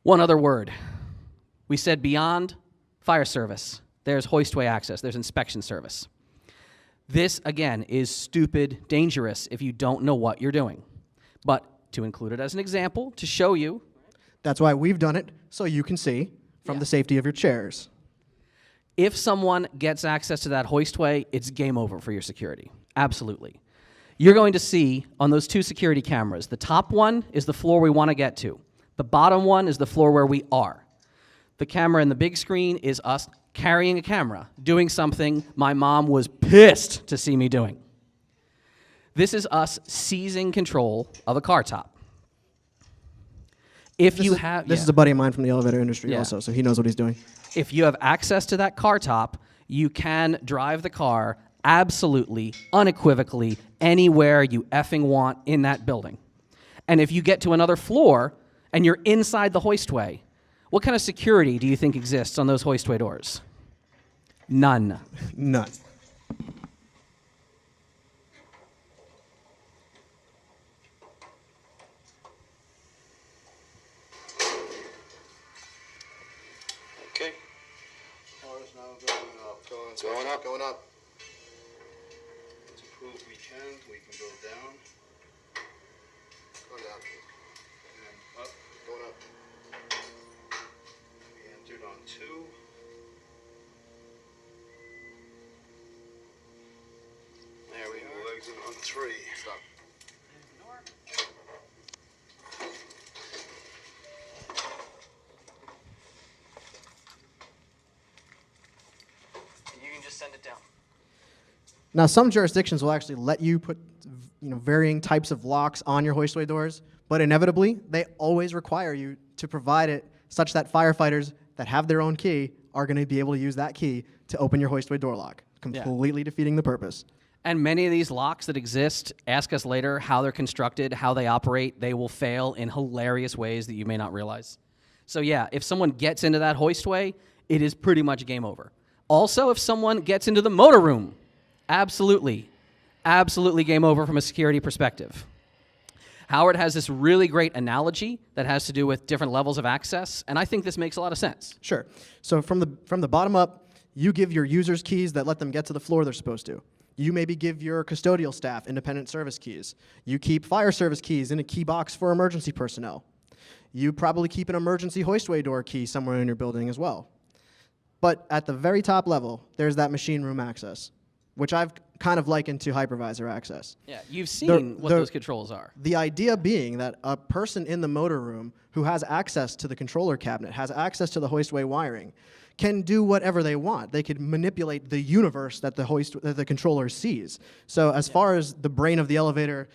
One other word. We said beyond fire service, there's hoistway access, there's inspection service. This, again, is stupid, dangerous if you don't know what you're doing. But to include it as an example, to show you, that's why we've done it, so you can see from the safety of your chairs. if someone gets access to that hoistway, it's game over for your security. Absolutely. You're going to see on those two security cameras, the top one is the floor we want to get to. The bottom one is the floor where we are. The camera in the big screen is us carrying a camera, doing something my mom was pissed to see me doing. This is us seizing control of a car top. If you have, this is a buddy of mine from the elevator industry also, so he knows what he's doing. If you have access to that car top, you can drive the car absolutely, unequivocally, anywhere you effing want in that building. And if you get to another floor and you're inside the hoistway, what kind of security do you think exists on those hoistway doors? None. None. Okay. Power's now going up. Going up. Going up. To prove we can go down Going down. and up. Going up. We entered on 2. There we are. We'll exit on 3. Stop. You can just send it down. Now, some jurisdictions will actually let you put varying types of locks on your hoistway doors, but inevitably, they always require you to provide it such that firefighters that have their own key are going to be able to use that key to open your hoistway door lock, completely defeating the purpose. And many of these locks that exist, ask us later how they're constructed, how they operate. They will fail in hilarious ways that you may not realize. So yeah, if someone gets into that hoistway, it is pretty much game over. Also, if someone gets into the motor room, absolutely game over from a security perspective. Howard has this really great analogy that has to do with different levels of access, and I think this makes a lot of sense. Sure. So from the bottom up, you give your users keys that let them get to the floor they're supposed to. You maybe give your custodial staff independent service keys. You keep fire service keys in a key box for emergency personnel. You probably keep an emergency hoistway door key somewhere in your building as well. But at the very top level, there's that machine room access, which I've kind of likened to hypervisor access. Yeah, you've seen what those controls are. The idea being that a person in the motor room who has access to the controller cabinet, has access to the hoistway wiring, can do whatever they want. They could manipulate the universe that the controller sees. So as far as the brain of the elevator,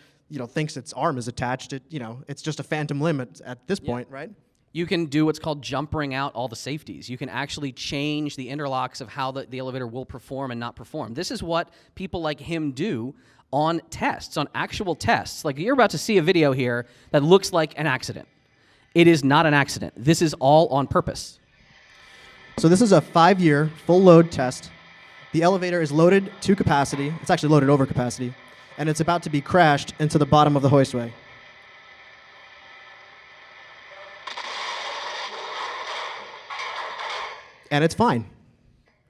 thinks its arm is attached, it's just a phantom limb at this point, right? You can do what's called jumpering out all the safeties. You can actually change the interlocks of how the elevator will perform and not perform. This is what people like him do on tests, on actual tests. Like you're about to see a video here that looks like an accident. It is not an accident. This is all on purpose. So this is a 5-year full load test. The elevator is loaded to capacity. It's actually loaded over capacity. And it's about to be crashed into the bottom of the hoistway. And it's fine.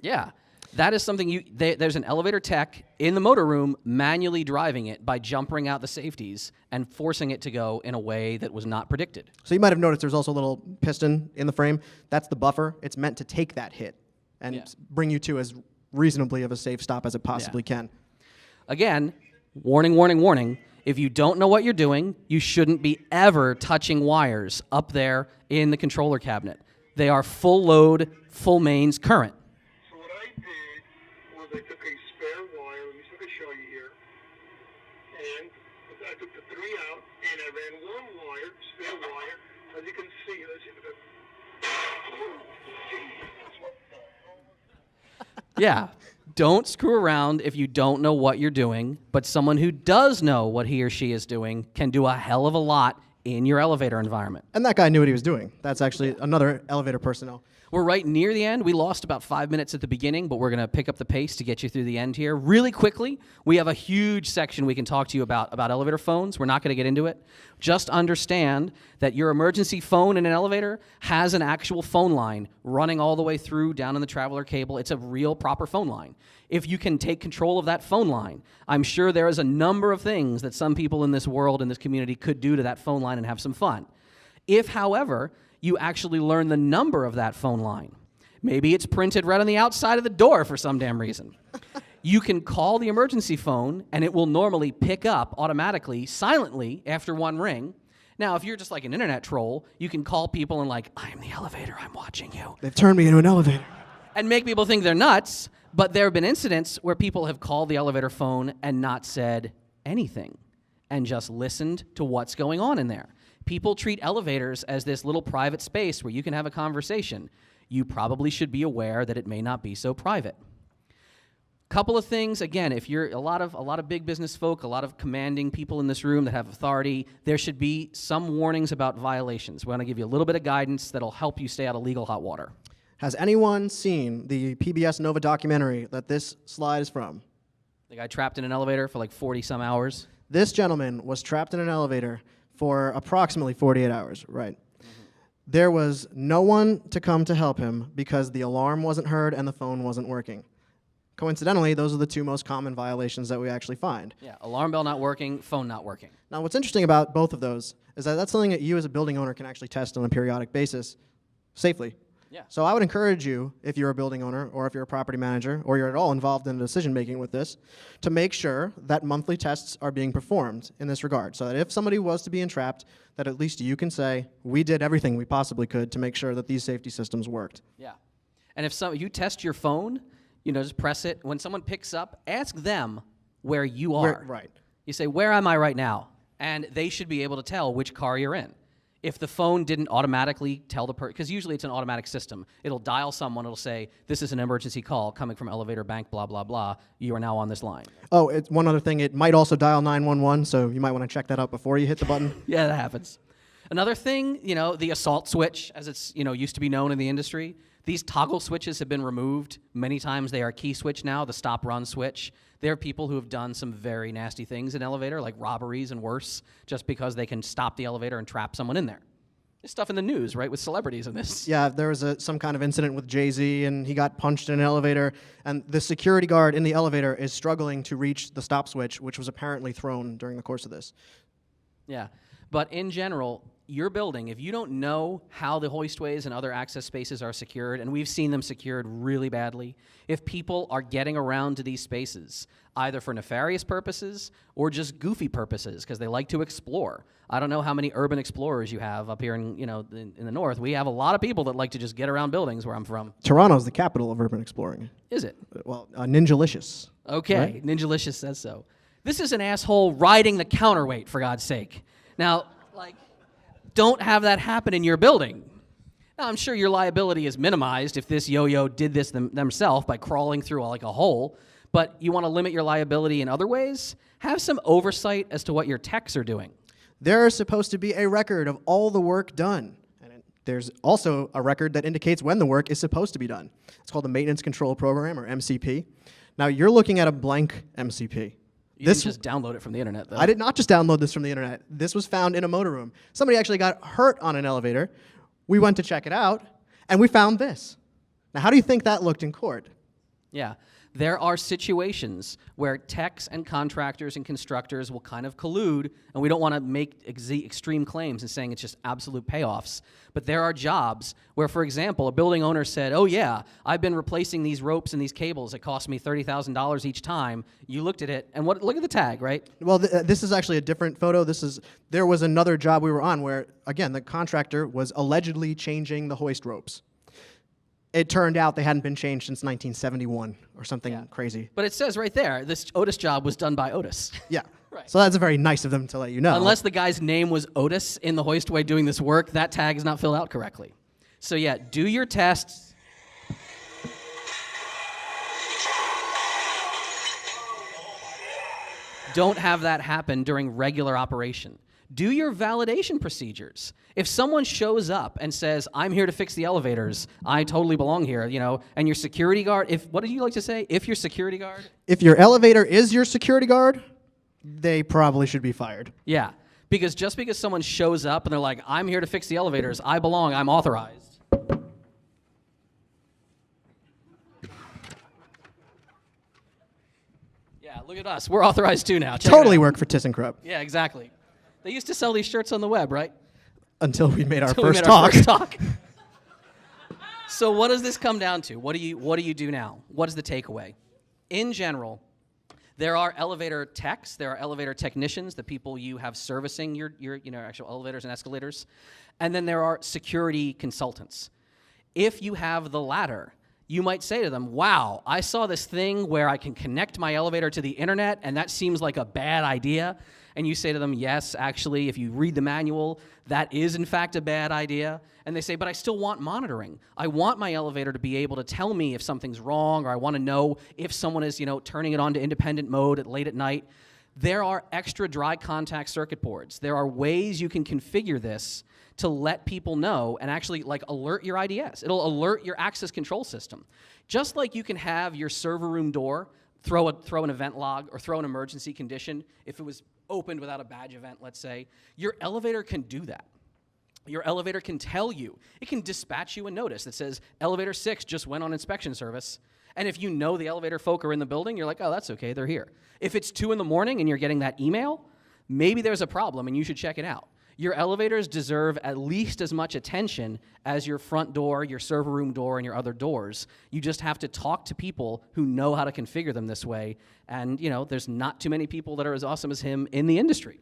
Yeah. That is something there's an elevator tech in the motor room manually driving it by jumping out the safeties and forcing it to go in a way that was not predicted. So you might have noticed there's also a little piston in the frame. That's the buffer. It's meant to take that hit and bring you to as reasonably of a safe stop as it possibly can. Again, warning. If you don't know what you're doing, you shouldn't be ever touching wires up there in the controller cabinet. They are full load, full mains current. I took a spare wire, let me see if I can show you here, and I took the 3 out, and I ran 1 wire, spare wire, as you can see, let's see if Yeah, don't screw around if you don't know what you're doing, but someone who does know what he or she is doing can do a hell of a lot in your elevator environment. And that guy knew what he was doing. That's actually another elevator personnel. We're right near the end. We lost about 5 minutes at the beginning, but we're going to pick up the pace to get you through the end here. Really quickly, we have a huge section we can talk to you about elevator phones. We're not going to get into it. Just understand that your emergency phone in an elevator has an actual phone line running all the way through down in the traveler cable. It's a real proper phone line. If you can take control of that phone line, I'm sure there is a number of things that some people in this world, in this community, could do to that phone line and have some fun. If, however, you actually learn the number of that phone line. Maybe it's printed right on the outside of the door for some damn reason. You can call the emergency phone, and it will normally pick up automatically, silently, after 1 ring. Now, if you're just like an internet troll, you can call people and I'm the elevator, I'm watching you. They've turned me into an elevator. And make people think they're nuts, but there have been incidents where people have called the elevator phone and not said anything, and just listened to what's going on in there. People treat elevators as this little private space where you can have a conversation. You probably should be aware that it may not be so private. Couple of things, again, if you're a lot of big business folk, a lot of commanding people in this room that have authority, there should be some warnings about violations. We want to give you a little bit of guidance that'll help you stay out of legal hot water. Has anyone seen the PBS Nova documentary that this slide is from? The guy trapped in an elevator for 40 some hours. This gentleman was trapped in an elevator for approximately 48 hours, right? Mm-hmm. There was no one to come to help him because the alarm wasn't heard and the phone wasn't working. Coincidentally, those are the 2 most common violations that we actually find. Yeah, alarm bell not working, phone not working. Now, what's interesting about both of those is that that's something that you as a building owner can actually test on a periodic basis safely. Yeah. So I would encourage you, if you're a building owner or if you're a property manager or you're at all involved in decision-making with this, to make sure that monthly tests are being performed in this regard. So that if somebody was to be entrapped, that at least you can say, we did everything we possibly could to make sure that these safety systems worked. Yeah. And if you test your phone, just press it. When someone picks up, ask them where you are. Right. You say, where am I right now? And they should be able to tell which car you're in. If the phone didn't automatically tell the person, because usually it's an automatic system, it'll dial someone, it'll say, this is an emergency call coming from elevator bank, blah, blah, blah. You are now on this line. Oh, it's one other thing. It might also dial 911, so you might want to check that out before you hit the button. Yeah, that happens. Another thing, the assault switch, as it's, used to be known in the industry, these toggle switches have been removed. Many times they are key switch now, the stop-run switch. There are people who have done some very nasty things in elevator, like robberies and worse, just because they can stop the elevator and trap someone in there. There's stuff in the news, right, with celebrities in this. Yeah, there was some kind of incident with Jay-Z, and he got punched in an elevator, and the security guard in the elevator is struggling to reach the stop switch, which was apparently thrown during the course of this. Yeah, but in general, your building, if you don't know how the hoistways and other access spaces are secured, and we've seen them secured really badly, if people are getting around to these spaces, either for nefarious purposes or just goofy purposes, because they like to explore. I don't know how many urban explorers you have up here in the north. We have a lot of people that like to just get around buildings where I'm from. Toronto's the capital of urban exploring. Is it? Well, Ninjalicious. Okay, Right? Ninjalicious says so. This is an asshole riding the counterweight, for God's sake. Now, don't have that happen in your building. Now, I'm sure your liability is minimized if this yo-yo did this themselves by crawling through a hole, but you want to limit your liability in other ways? Have some oversight as to what your techs are doing. There is supposed to be a record of all the work done. And there's also a record that indicates when the work is supposed to be done. It's called the Maintenance Control Program, or MCP. Now, you're looking at a blank MCP. You didn't just download it from the internet, though. I did not just download this from the internet. This was found in a motor room. Somebody actually got hurt on an elevator. We went to check it out, and we found this. Now, how do you think that looked in court? Yeah. There are situations where techs and contractors and constructors will kind of collude, and we don't want to make extreme claims and saying it's just absolute payoffs. But there are jobs where, for example, a building owner said, oh yeah, I've been replacing these ropes and these cables. It cost me $30,000 each time. You looked at it, and look at the tag, right? Well, this is actually a different photo. There was another job we were on where, again, the contractor was allegedly changing the hoist ropes. It turned out they hadn't been changed since 1971 or something crazy. But it says right there, this Otis job was done by Otis. Yeah. Right. So that's very nice of them to let you know. Unless the guy's name was Otis in the hoistway doing this work, that tag is not filled out correctly. So yeah, do your tests. Don't have that happen during regular operation. Do your validation procedures. If someone shows up and says, I'm here to fix the elevators, I totally belong here, and your security guard, what did you like to say? If your security guard? If your elevator is your security guard, they probably should be fired. Yeah, because just because someone shows up and they're like, I'm here to fix the elevators, I belong, I'm authorized. Yeah, look at us. We're authorized too now. Check Totally it out. work for ThyssenKrupp. Yeah, exactly. They used to sell these shirts on the web, right? Until we made our Until we first made our talk. first talk. So what does this come down to? What do you do now? What is the takeaway? In general, there are elevator techs, there are elevator technicians, the people you have servicing your actual elevators and escalators, and then there are security consultants. If you have the latter, you might say to them, wow, I saw this thing where I can connect my elevator to the internet, and that seems like a bad idea. And you say to them, yes, actually, if you read the manual, that is in fact a bad idea. And they say, but I still want monitoring. I want my elevator to be able to tell me if something's wrong, or I want to know if someone is, turning it on to independent mode late at night. There are extra dry contact circuit boards. There are ways you can configure this to let people know and actually alert your IDS. It'll alert your access control system. Just like you can have your server room door throw an event log or throw an emergency condition if it was opened without a badge event, let's say, your elevator can do that. Your elevator can tell you. It can dispatch you a notice that says, elevator 6 just went on inspection service. And if you know the elevator folk are in the building, you're like, oh, that's okay, they're here. If it's 2 in the morning and you're getting that email, maybe there's a problem and you should check it out. Your elevators deserve at least as much attention as your front door, your server room door, and your other doors. You just have to talk to people who know how to configure them this way. And, there's not too many people that are as awesome as him in the industry.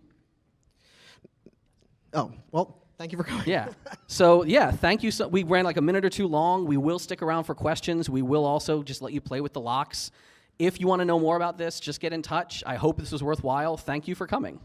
Oh, well, Thank you for coming. Yeah. So, yeah, thank you. So we ran like a minute or two long. We will stick around for questions. We will also just let you play with the locks. If you want to know more about this, just get in touch. I hope this was worthwhile. Thank you for coming.